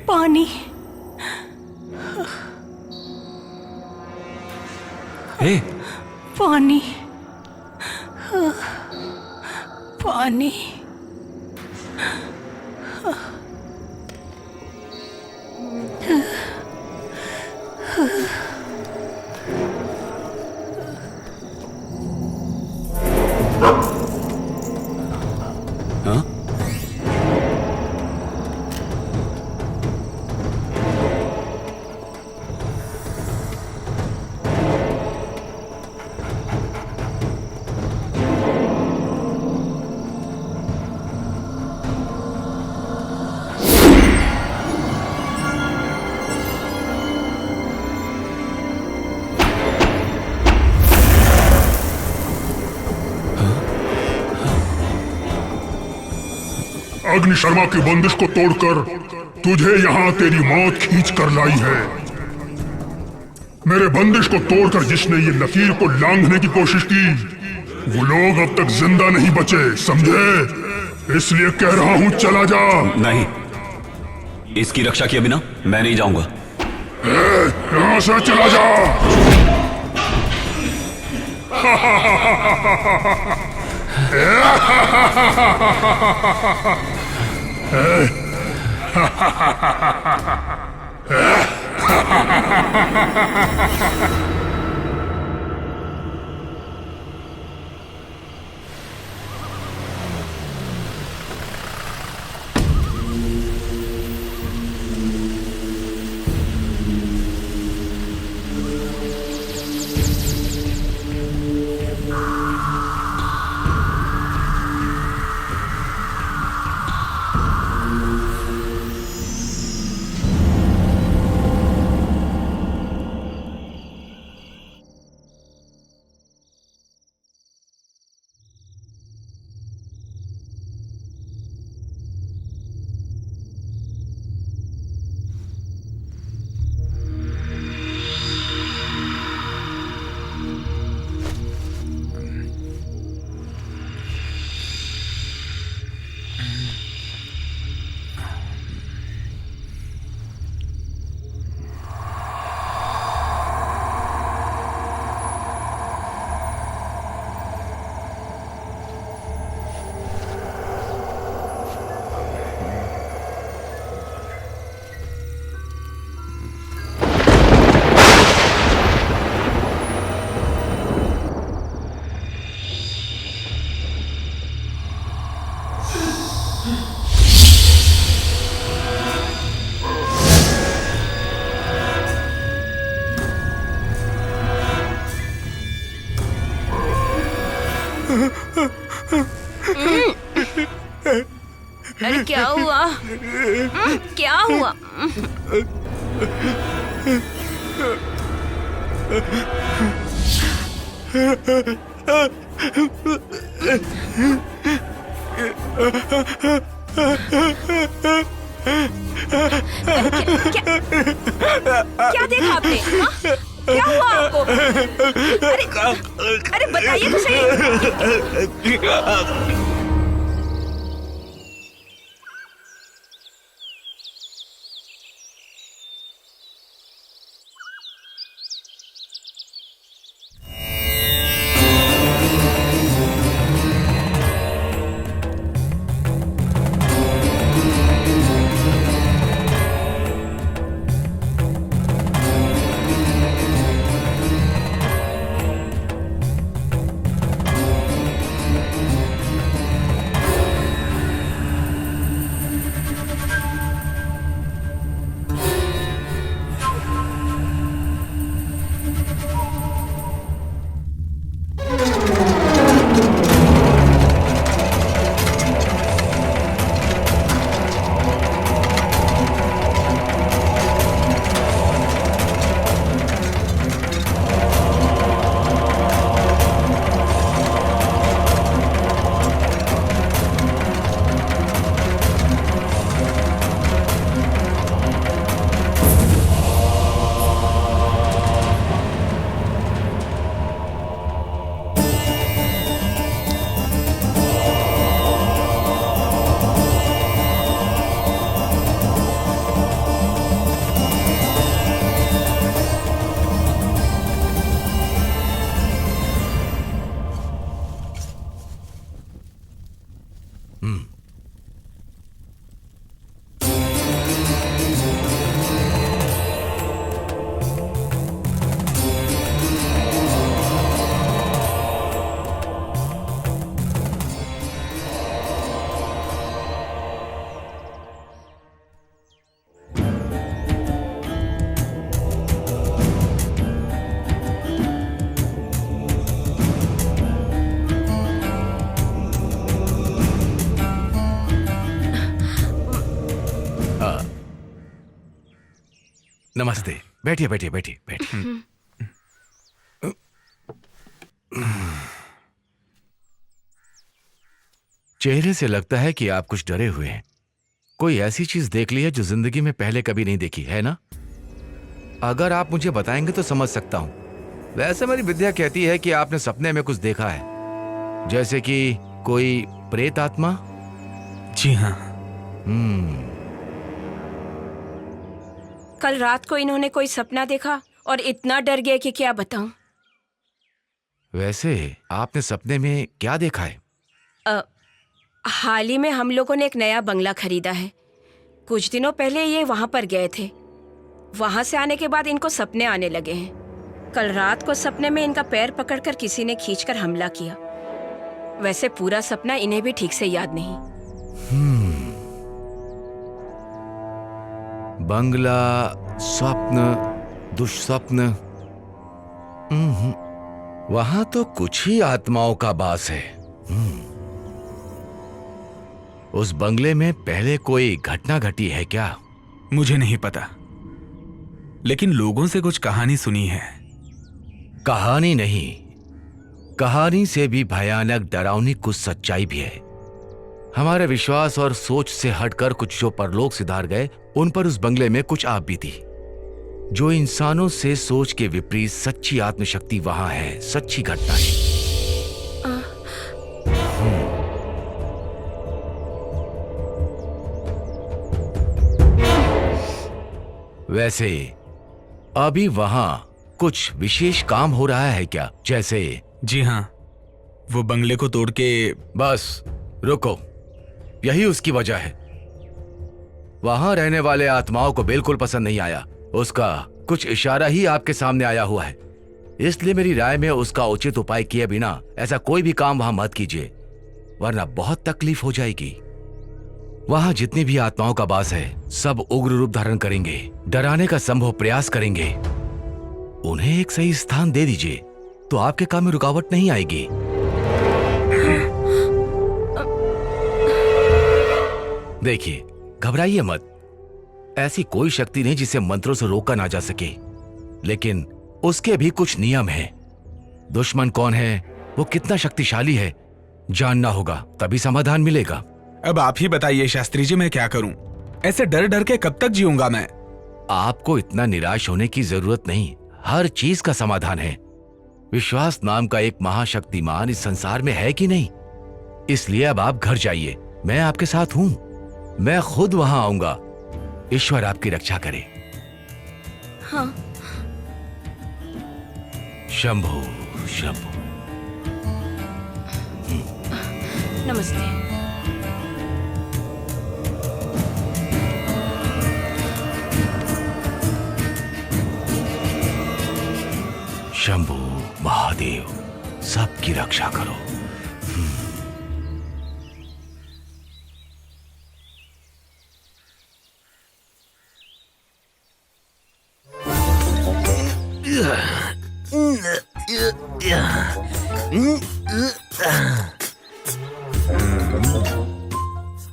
पानी। पानी। पानी। अग्नि शर्मा की बंदिश को तोड़कर तुझे यहाँ तेरी मौत खींच कर लाई है। मेरे बंदिश को तोड़कर जिसने ये लकीर को लांघने की कोशिश की वो लोग अब तक जिंदा नहीं बचे, समझे? इसलिए कह रहा हूँ चला जा। नहीं, इसकी रक्षा किए बिना मैं नहीं जाऊंगा। यहाँ से चला जा। अरे क्या हुआ? क्या हुआ? क्या देखा आपने? हाँ? क्या हुआ आपको? अरे बताइए तो सही। नमस्ते। बैठिए बैठिए बैठिए बैठिए। चेहरे से लगता है कि आप कुछ डरे हुए हैं। कोई ऐसी चीज देख ली है जो जिंदगी में पहले कभी नहीं देखी है ना? अगर आप मुझे बताएंगे तो समझ सकता हूं। वैसे मेरी विद्या कहती है कि आपने सपने में कुछ देखा है, जैसे कि कोई प्रेत आत्मा। जी हाँ। कल रात को इन्होंने कोई सपना देखा और इतना डर गए कि क्या बताऊं। वैसे आपने सपने में क्या देखा है? हाल ही में हम लोगों ने एक नया बंगला खरीदा है। कुछ दिनों पहले ये वहां पर गए थे। वहां से आने के बाद इनको सपने आने लगे हैं। कल रात को सपने में इनका पैर पकड़कर किसी ने खींचकर हमला किया। वैसे पूरा सपना इन्हें भी ठीक से याद नहीं। बंगला, स्वप्न, दुष्स्वप्न। वहां तो कुछ ही आत्माओं का वास है। उस बंगले में पहले कोई घटना घटी है क्या? मुझे नहीं पता, लेकिन लोगों से कुछ कहानी सुनी है। कहानी नहीं, कहानी से भी भयानक डरावनी कुछ सच्चाई भी है। हमारे विश्वास और सोच से हटकर कुछ जो परलोक सिधार गए, उन पर उस बंगले में कुछ आप बीती। जो इंसानों से सोच के विपरीत सच्ची आत्मशक्ति वहां है, सच्ची घटना है। वैसे अभी वहां कुछ विशेष काम हो रहा है क्या? जैसे? जी हाँ, वो बंगले को तोड़ के। बस रुको, यही उसकी वजह है। वहां रहने वाले आत्माओं को बिल्कुल पसंद नहीं आया। उसका कुछ इशारा ही आपके सामने आया हुआ है। इसलिए मेरी राय में उसका उचित उपाय किए बिना ऐसा कोई भी काम वहां मत कीजिए, वरना बहुत तकलीफ हो जाएगी। वहां जितनी भी आत्माओं का वास है, सब उग्र रूप धारण करेंगे, डराने का संभव प्रयास करेंगे। उन्हें एक सही स्थान दे दीजिए तो आपके काम में रुकावट नहीं आएगी। देखिए, घबराइए मत। ऐसी कोई शक्ति नहीं जिसे मंत्रों से रोका ना जा सके, लेकिन उसके भी कुछ नियम हैं। दुश्मन कौन है, वो कितना शक्तिशाली है, जानना होगा, तभी समाधान मिलेगा। अब आप ही बताइए शास्त्री जी, मैं क्या करूं? ऐसे डर डर के कब तक जीऊंगा मैं? आपको इतना निराश होने की जरूरत नहीं, हर चीज का समाधान है। विश्वास नाम का एक महाशक्तिमान इस संसार में है कि नहीं? इसलिए अब आप घर जाइए, मैं आपके साथ हूं, मैं खुद वहां आऊंगा। ईश्वर आपकी रक्षा करे। हाँ। शंभो शंभो। नमस्ते। शंभो महादेव, सबकी रक्षा करो।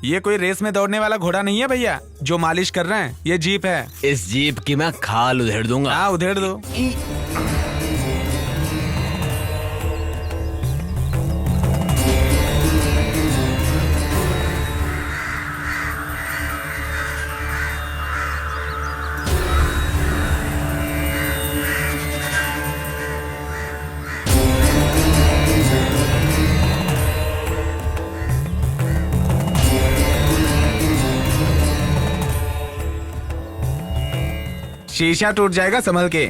ये कोई रेस में दौड़ने वाला घोड़ा नहीं है भैया जो मालिश कर रहे हैं, ये जीप है। इस जीप की मैं खाल उधेड़ दूंगा। हाँ, उधेड़ दो। शीशा टूट जाएगा, संभल के।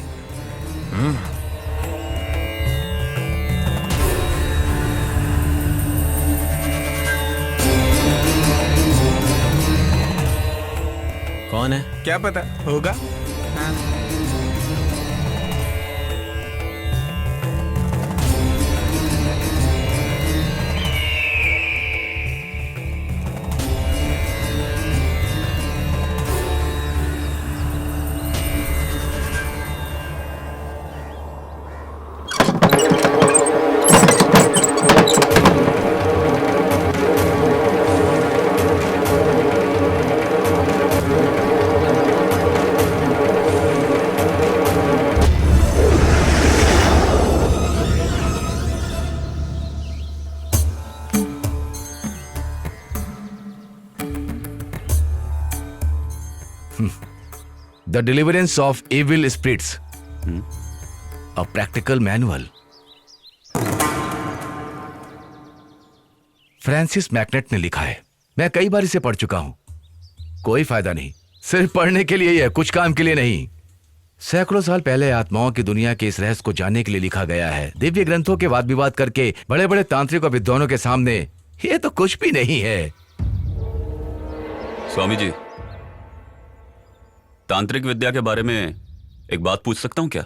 कौन है? क्या पता होगा। हाँ। The Deliverance of Evil Spirits, a practical manual. Francis McNett ने लिखा है, मैं कई बार इसे पढ़ चुका हूं, कोई फायदा नहीं, सिर्फ पढ़ने के लिए ही है, कुछ काम के लिए नहीं। सैकड़ों साल पहले आत्माओं की दुनिया के इस रहस्य को जानने के लिए लिखा गया है। दिव्य ग्रंथों के वाद विवाद करके बड़े बड़े तांत्रिक और विद्वानों के सामने ये तो कुछ भी नहीं है। स्वामी जी, तांत्रिक विद्या के बारे में एक बात पूछ सकता हूं क्या?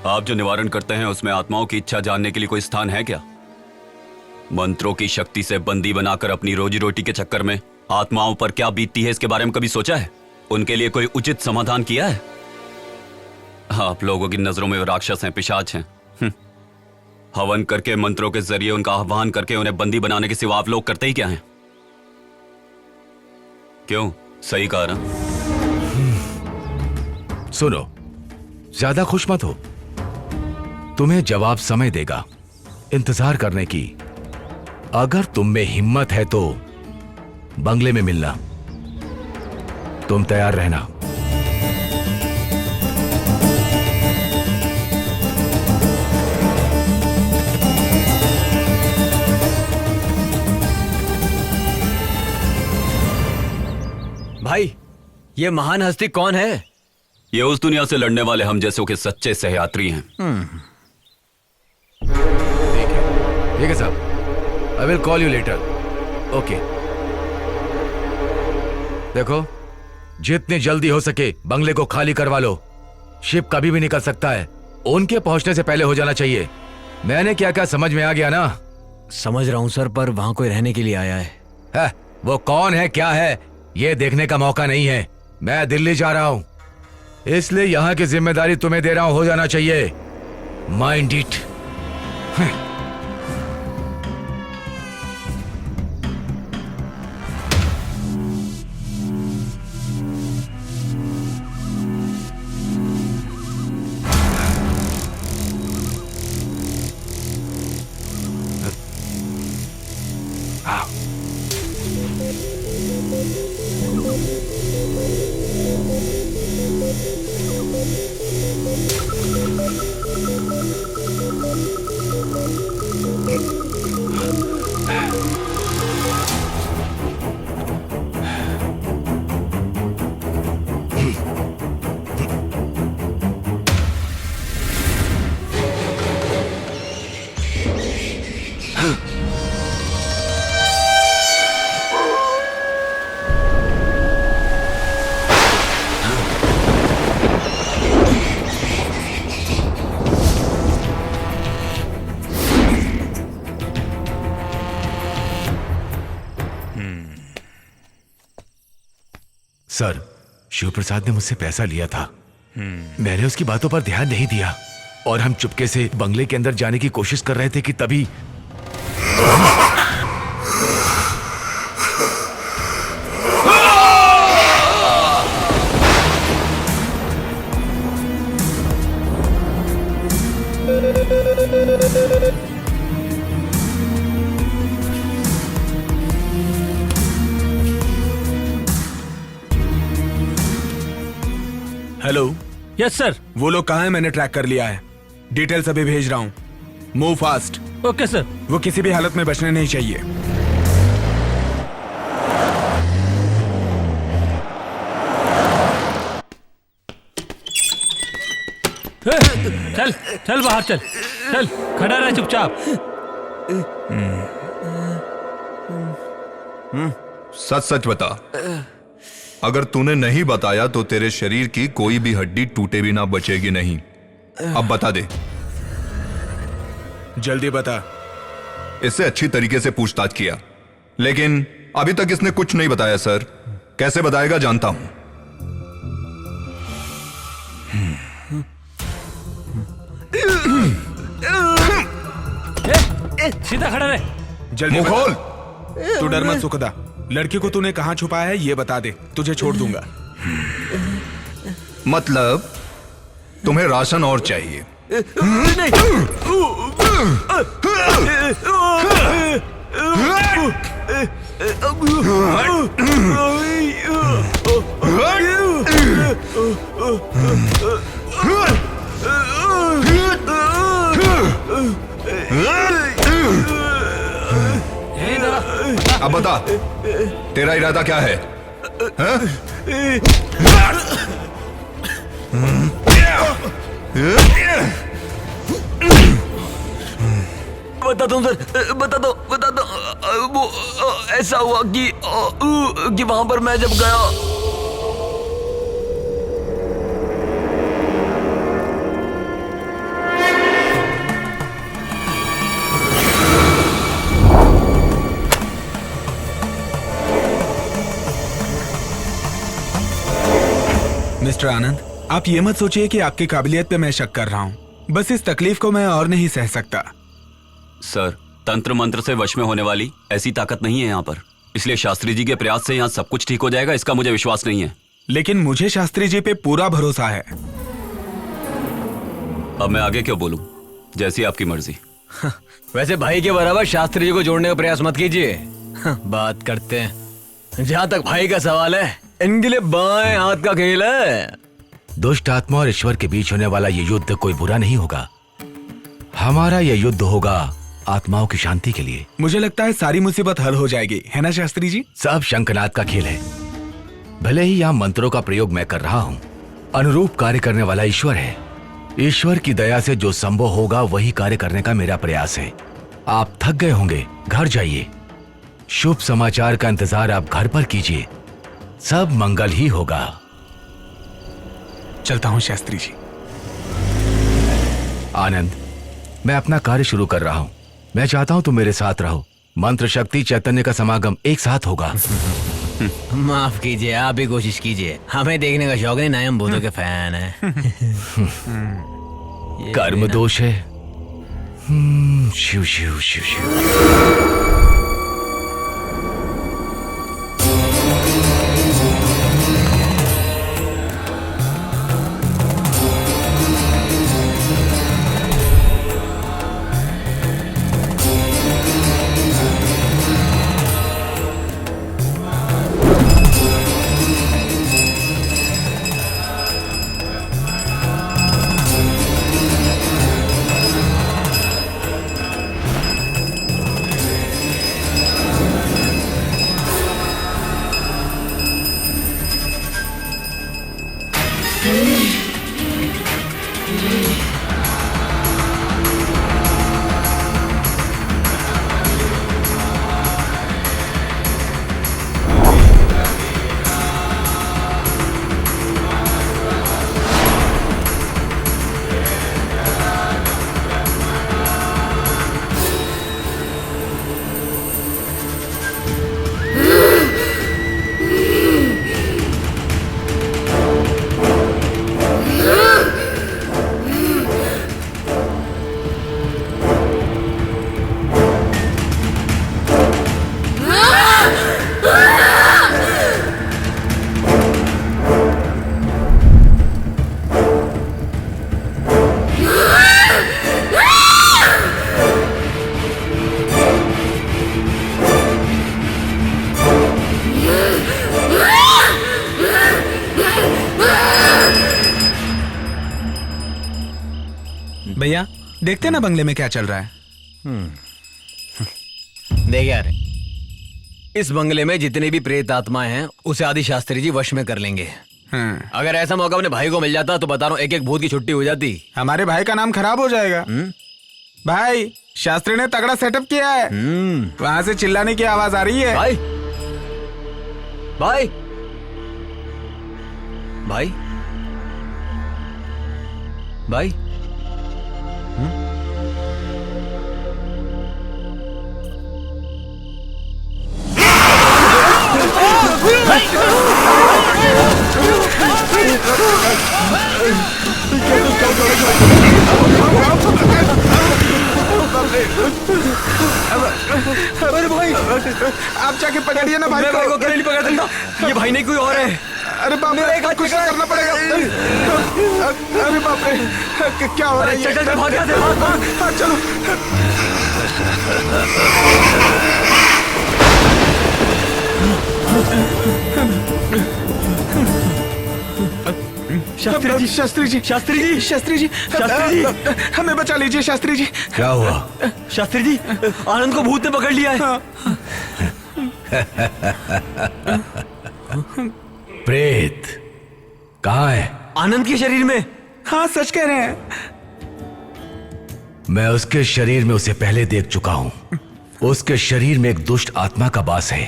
आप जो निवारण करते हैं उसमें आत्माओं की इच्छा जानने के लिए कोई स्थान है क्या? मंत्रों की शक्ति से बंदी बनाकर अपनी रोजी रोटी के चक्कर में आत्माओं पर क्या बीतती है इसके बारे में कभी सोचा है? उनके लिए कोई उचित समाधान किया है? आप लोगों की नजरों में वो राक्षस हैं, पिशाच हैं। हवन करके मंत्रों के जरिए उनका आह्वान करके उन्हें बंदी बनाने के सिवा आप लोग करते ही क्या हैं? क्यों? सही कहा ना? सुनो, ज्यादा खुश मत हो, तुम्हें जवाब समय देगा, इंतजार करने की। अगर तुम में हिम्मत है तो बंगले में मिलना, तुम तैयार रहना। भाई, ये महान हस्ती कौन है? ये उस दुनिया से लड़ने वाले हम जैसों के सच्चे सहयात्री हैं। ठीक है साहब, I will call you later. Okay. देखो, जितनी जल्दी हो सके बंगले को खाली करवा लो, शिप कभी भी निकल सकता है, उनके पहुंचने से पहले हो जाना चाहिए। मैंने क्या क्या समझ में आ गया ना? समझ रहा हूं सर, पर वहां कोई रहने के लिए आया है। वो कौन है, क्या है, ये देखने का मौका नहीं है। मैं दिल्ली जा रहा हूं, इसलिए यहां की जिम्मेदारी तुम्हें दे रहा हूं, हो जाना चाहिए। Mind it. सर, शिव प्रसाद ने मुझसे पैसा लिया था। मैंने उसकी बातों पर ध्यान नहीं दिया और हम चुपके से बंगले के अंदर जाने की कोशिश कर रहे थे कि तभी हेलो। Yes sir. वो लोग कहाँ हैं? मैंने ट्रैक कर लिया है। डिटेल्स अभी भेज रहा हूँ। Move fast. Okay sir. वो किसी भी हालत में बचने नहीं चाहिए। चल चल बाहर चल। चल खड़ा रह चुपचाप। सच सच बता। अगर तूने नहीं बताया तो तेरे शरीर की कोई भी हड्डी टूटे भी ना बचेगी नहीं। अब बता दे। जल्दी बता। इससे अच्छी तरीके से पूछताछ किया, लेकिन अभी तक इसने कुछ नहीं बताया सर। कैसे बताएगा जानता हूं। सीधा खड़ा रहे। जल्दी मुंह खोल। तू डर मत सुखदा। लड़की को तूने कहां छुपाया है ये बता दे, तुझे छोड़ दूंगा। मतलब तुम्हें राशन और चाहिए? अब बता, तेरा इरादा क्या है? बता दो सर, बता दो। वो ऐसा हुआ कि वहां पर मैं जब गया। मिस्टर आनंद, आप ये मत सोचिए कि आपकी काबिलियत पे मैं शक कर रहा हूँ। बस इस तकलीफ को मैं और नहीं सह सकता। सर, तंत्र मंत्र से वश में होने वाली ऐसी ताकत नहीं है यहाँ पर, इसलिए शास्त्री जी के प्रयास से यहाँ सब कुछ ठीक हो जाएगा, इसका मुझे विश्वास नहीं है। लेकिन मुझे शास्त्री जी पे पूरा भरोसा है। अब मैं आगे क्यों बोलूं? जैसी आपकी मर्जी। वैसे भाई के बराबर शास्त्री जी को जोड़ने का प्रयास मत कीजिए। बात करते हैं। जहाँ तक भाई का सवाल है, इनके लिए बाएं हाथ का खेल है। दुष्ट आत्मा और ईश्वर के बीच होने वाला ये युद्ध कोई बुरा नहीं होगा। हमारा ये युद्ध होगा आत्माओं की शांति के लिए। मुझे लगता है सारी मुसीबत हल हो जाएगी, है ना शास्त्री जी? सब शंखनाद का खेल है। भले ही यहाँ मंत्रों का प्रयोग मैं कर रहा हूँ, अनुरूप कार्य करने वाला ईश्वर है। ईश्वर की दया से जो संभव होगा वही कार्य करने का मेरा प्रयास है। आप थक गए होंगे, घर जाइए। शुभ समाचार का इंतजार आप घर पर कीजिए, सब मंगल ही होगा। चलता हूं शास्त्री जी। आनंद, मैं अपना कार्य शुरू कर रहा हूं। मैं चाहता हूं तुम मेरे साथ रहो। मंत्र शक्ति चैतन्य का समागम एक साथ होगा। माफ कीजिए, आप भी कोशिश कीजिए। हमें देखने का शौक नहीं, ना हम भूतों के फैन हैं। कर्म दोष है। शिव शिव शिव शिव। भैया देखते ना बंगले में क्या चल रहा है। देख यार, इस बंगले में जितने भी प्रेत आत्माएं हैं उसे आदि शास्त्री जी वश में कर लेंगे। अगर ऐसा मौका अपने भाई को मिल जाता तो बता रहा हूँ एक एक भूत की छुट्टी हो जाती। हमारे भाई का नाम खराब हो जाएगा। भाई शास्त्री ने तगड़ा सेटअप किया है। वहां से चिल्लाने की आवाज आ रही है। भाई भाई भाई भाई अरे भाई आप जाके पकड़िए ना भाई मैं भाई को अकेले नहीं पकड़ सकता। ये भाई नहीं कोई और है। अरे बाप रे, कुछ करना पड़ेगा। अरे बाप रे, क्या हो रहा है? चल चल भाग यहाँ से, भाग। चलो। शास्त्री जी, शास्त्री जी, शास्त्री जी, शास्त्री जी, शास्त्री जी, हमें बचा लीजिए शास्त्री जी। क्या हुआ? शास्त्री जी, आनंद को भूत ने पकड़ लिया है। प्रेत कहाँ है? आनंद के शरीर में। हाँ सच कह रहे हैं। मैं उसके शरीर में उसे पहले देख चुका हूं। उसके शरीर में एक दुष्ट आत्मा का वास है।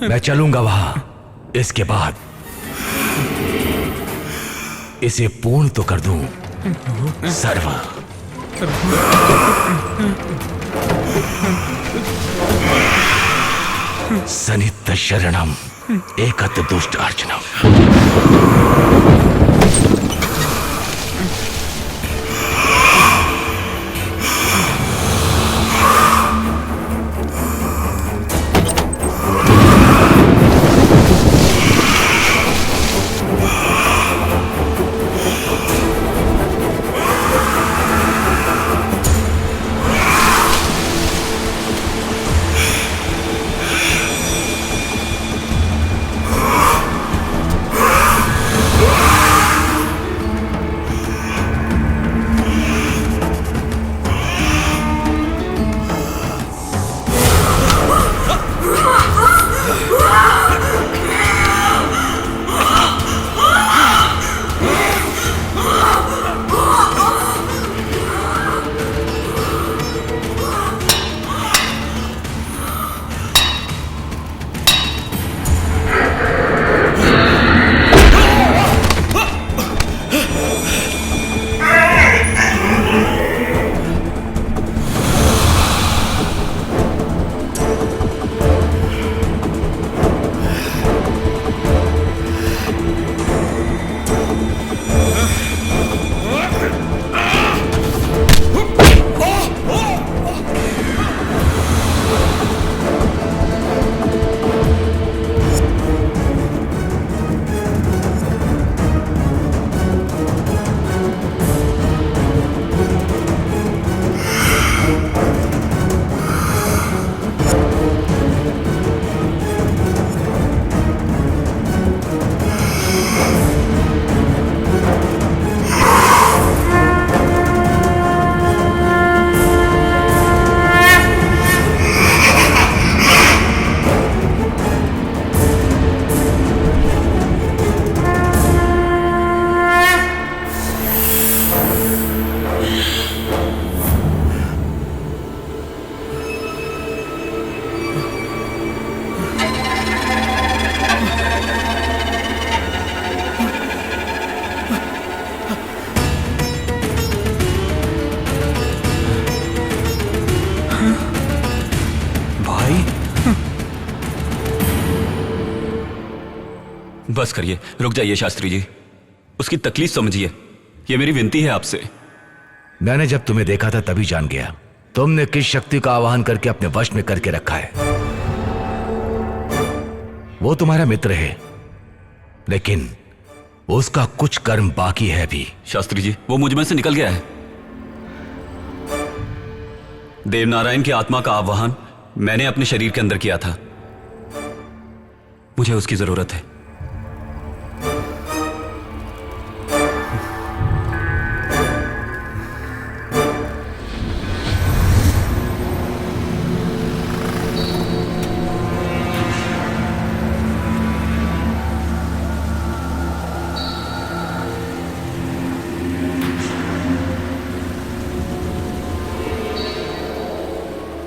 मैं चलूंगा वहां। इसके बाद इसे पूर्ण तो कर दूं। सर्व सनित शरणम एकत दुष्ट अर्चनम। बस करिए, रुक जाइए शास्त्री जी। उसकी तकलीफ समझिए, ये मेरी विनती है आपसे। मैंने जब तुम्हें देखा था तभी जान गया तुमने किस शक्ति का आवाहन करके अपने वश में करके रखा है। वो तुम्हारा मित्र है, लेकिन उसका कुछ कर्म बाकी है अभी। शास्त्री जी, वो मुझ में से निकल गया है। देवनारायण की आत्मा का आवाहन मैंने अपने शरीर के अंदर किया था। मुझे उसकी जरूरत है।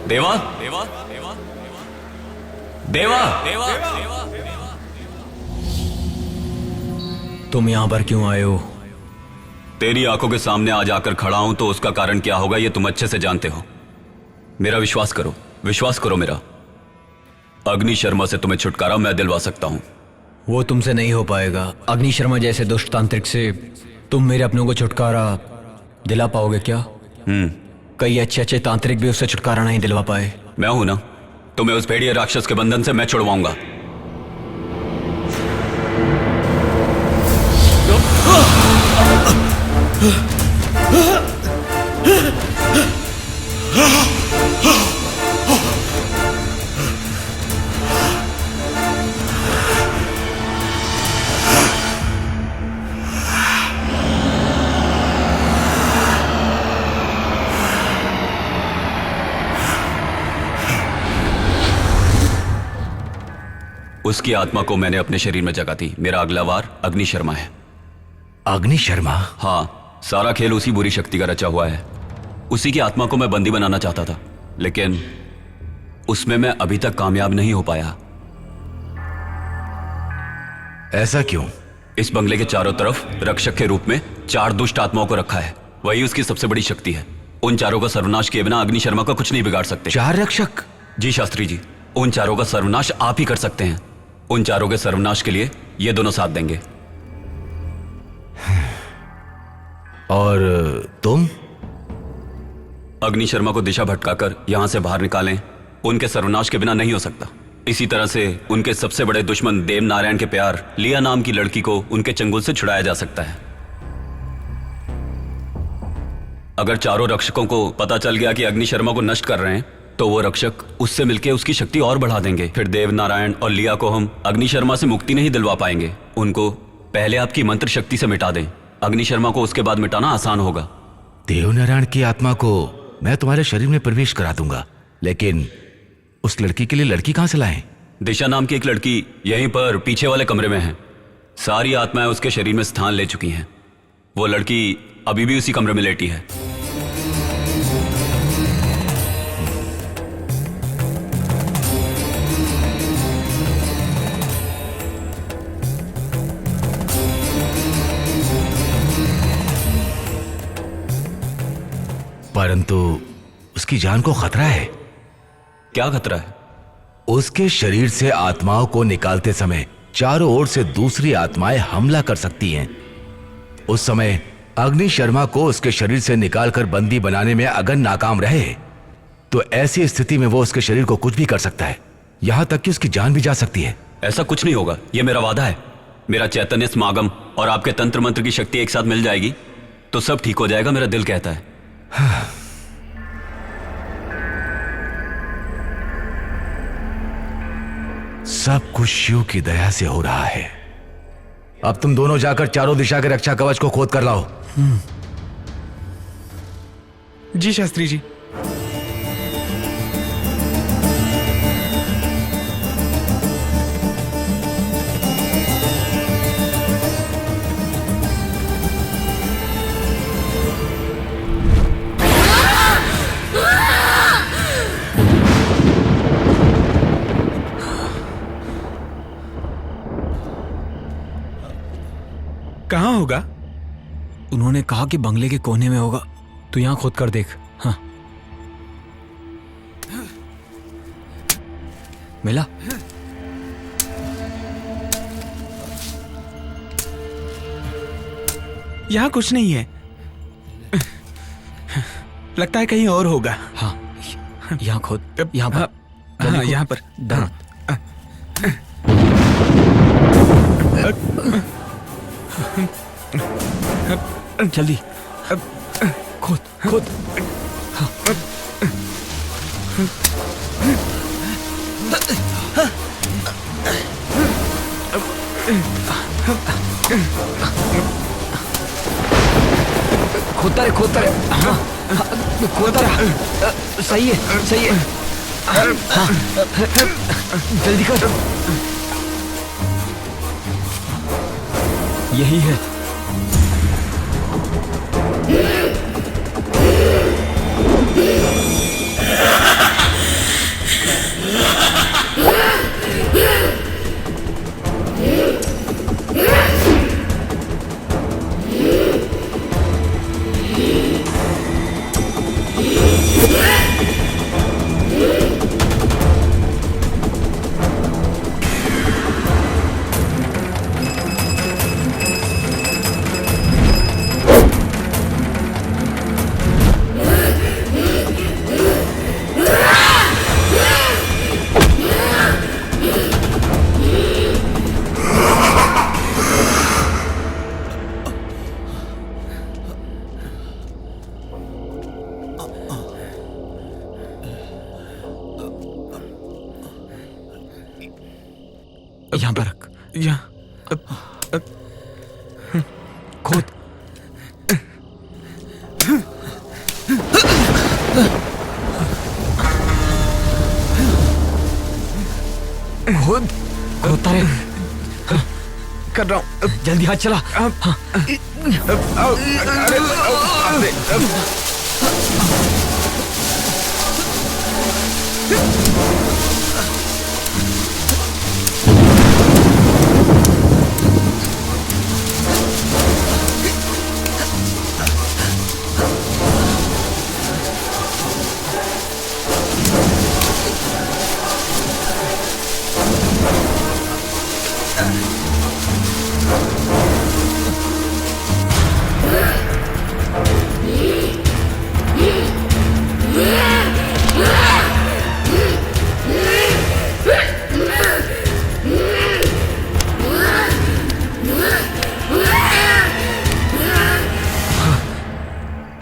देवा देवा देवा देवा तुम यहाँ पर क्यों आए हो? तेरी आंखों के सामने आज आकर खड़ा हूं तो उसका कारण क्या होगा ये तुम अच्छे से जानते हो। मेरा विश्वास करो मेरा। अग्नि शर्मा से तुम्हें छुटकारा मैं दिलवा सकता हूं। वो तुमसे नहीं हो पाएगा। अग्नि शर्मा जैसे दुष्ट तांत्रिक से तुम मेरे अपनों को छुटकारा दिला पाओगे क्या? कई अच्छे तांत्रिक भी उससे छुटकारा नहीं दिलवा पाए। मैं हूं ना, तुम्हें उस भेड़िए राक्षस के बंधन से मैं छुड़वाऊंगा। उसकी आत्मा को मैंने अपने शरीर में जगा दी। मेरा अगला वार अग्नि शर्मा है। अग्नि शर्मा? हाँ, सारा खेल उसी बुरी शक्ति का रचा हुआ है। उसी की आत्मा को मैं बंदी बनाना चाहता था, लेकिन उसमें मैं अभी तक कामयाब नहीं हो पाया। ऐसा क्यों? इस बंगले के चारों तरफ रक्षक के रूप में 4 दुष्ट आत्माओं को रखा है। वही उसकी सबसे बड़ी शक्ति है। उन चारों का सर्वनाश किए बिना अग्नि शर्मा का कुछ नहीं बिगाड़ सकते। 4 रक्षक? जी शास्त्री जी, उन चारों का सर्वनाश आप ही कर सकते हैं। उन चारों के सर्वनाश के लिए ये दोनों साथ देंगे। और तुम? अग्नि शर्मा को दिशा भटकाकर यहां से बाहर निकालें। उनके सर्वनाश के बिना नहीं हो सकता। इसी तरह से उनके सबसे बड़े दुश्मन देव नारायण के प्यार लिया नाम की लड़की को उनके चंगुल से छुड़ाया जा सकता है। अगर चारों रक्षकों को पता चल गया कि अग्नि शर्मा को नष्ट कर रहे हैं, तो वो रक्षक उससे मिलकर उसकी शक्ति और बढ़ा देंगे। फिर देव नारायण और लिया को हम अग्नि शर्मा से मुक्ति नहीं दिलवा पाएंगे। उनको पहले आपकी मंत्र शक्ति से मिटा दें। अग्नि शर्मा को उसके बाद मिटाना आसान होगा। देवनारायण की आत्मा को मैं तुम्हारे शरीर में प्रवेश करा दूंगा, लेकिन उस लड़की के लिए लड़की कहां से लाएं? दिशा नाम की एक लड़की यहीं पर पीछे वाले कमरे में है। सारी आत्माएं उसके शरीर में स्थान ले चुकी हैं। वो लड़की अभी भी उसी कमरे में लेटी है। परंतु उसकी जान को खतरा है। क्या खतरा है? उसके शरीर से आत्माओं को निकालते समय चारों ओर से दूसरी आत्माएं हमला कर सकती हैं। उस समय अग्नि शर्मा को उसके शरीर से निकालकर बंदी बनाने में अगर नाकाम रहे, तो ऐसी स्थिति में वो उसके शरीर को कुछ भी कर सकता है, यहां तक कि उसकी जान भी जा सकती है। ऐसा कुछ नहीं होगा, यह मेरा वादा है। मेरा चैतन्य समागम और आपके तंत्र मंत्र की शक्ति एक साथ मिल जाएगी तो सब ठीक हो जाएगा, मेरा दिल कहता है। सब कुछ शिव की दया से हो रहा है। अब तुम दोनों जाकर चारों दिशा के रक्षा कवच को खोद कर लाओ। जी शास्त्री जी। कहाँ होगा? उन्होंने कहा कि बंगले के कोने में होगा। तू यहां खोद कर देख। हाँ, मिला? यहां कुछ नहीं है। लगता है कहीं और होगा। हाँ, यहां खोद। यहां पर। हाँ, यहां पर। जल्दी खोद खोद। हाँ। खोदता रहे, खोदता रहे। हाँ, खोदता रहा। सही है, सही है। हाँ, जल्दी कर। यही है। यहाँ पर रख। यहाँ खोद। खोद खोदता रहे। कर रहा हूँ। जल्दी हाथ चला।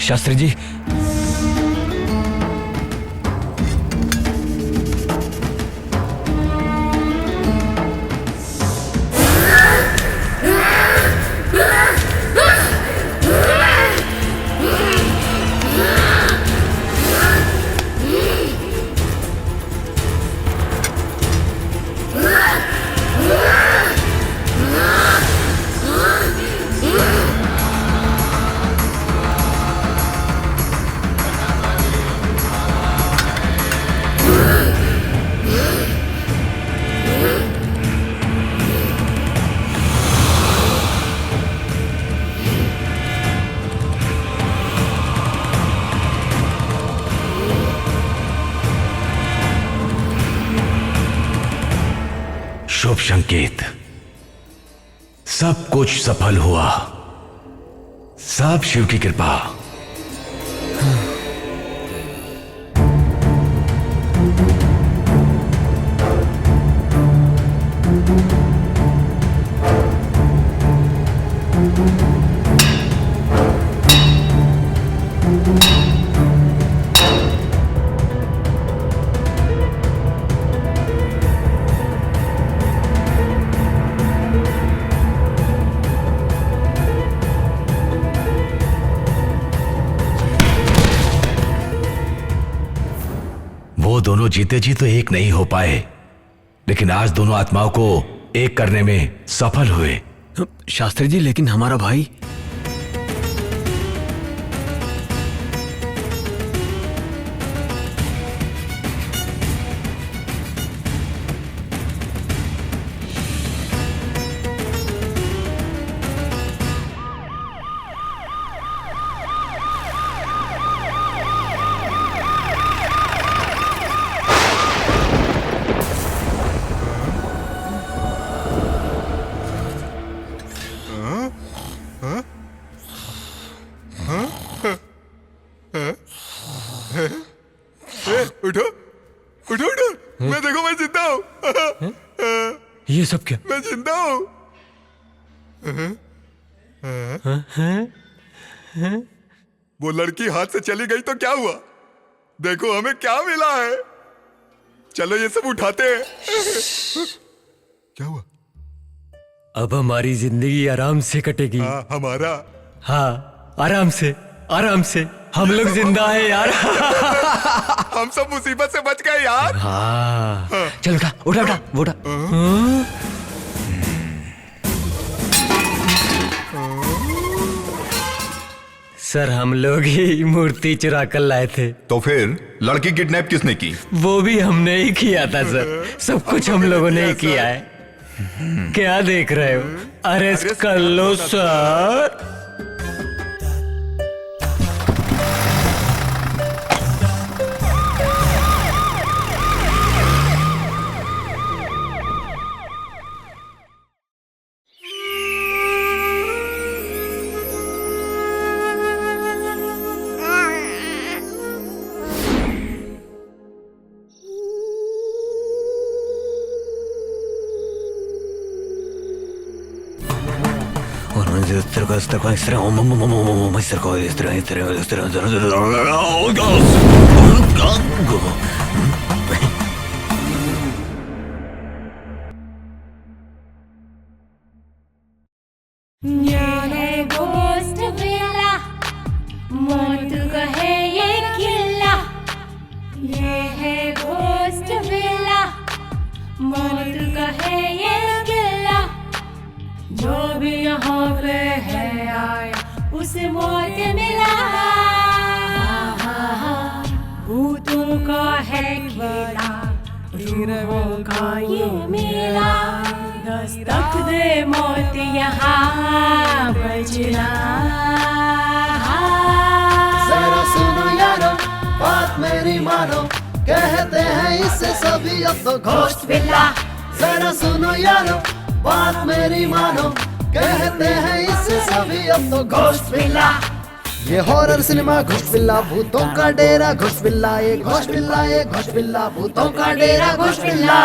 शास्त्री जी, शुभ संकेत। सब कुछ सफल हुआ। सब शिव की कृपा। वो दोनों जीते जी तो एक नहीं हो पाए, लेकिन आज दोनों आत्माओं को एक करने में सफल हुए। शास्त्री जी, लेकिन हमारा भाई। उठो उठो उठो, मैं देखो, मैं जिंदा हूँ। ये सब क्या? मैं जिंदा हूँ। वो लड़की हाथ से चली गई तो क्या हुआ? देखो हमें क्या मिला है। चलो ये सब उठाते हैं। क्या हुआ? अब हमारी जिंदगी आराम से कटेगी। हमारा? हाँ, आराम से, आराम से। हम लोग जिंदा है यार। हम सब मुसीबत से बच गए यार। हाँ, चल उठा उठा उठा उठा। सर, हम लोग ही मूर्ति चुरा कर लाए थे। तो फिर लड़की किडनैप किसने की? वो भी हमने ही किया था सर। सब कुछ हम लोगों ने ही किया है। क्या देख रहे हो? अरेस्ट कर लो सर। उसे मौत मिला। भूतों का है खेला, रूहों का ये मेला, दस्तक दे मौत यहाँ बजना। जरा सुनो यारो, बात मेरी मानो, कहते हैं इससे सभी अब तो घोस्ट विला। जरा सुनो यारो, बात मेरी मानो, कहते हैं इससे सभी अब तो घोस्ट विला। ये हॉरर सिनेमा घोस्ट विला, भूतों का डेरा घोस्ट विला, ये घोस्ट विला, ये घोस्ट विला, भूतों का डेरा घोस्ट विला।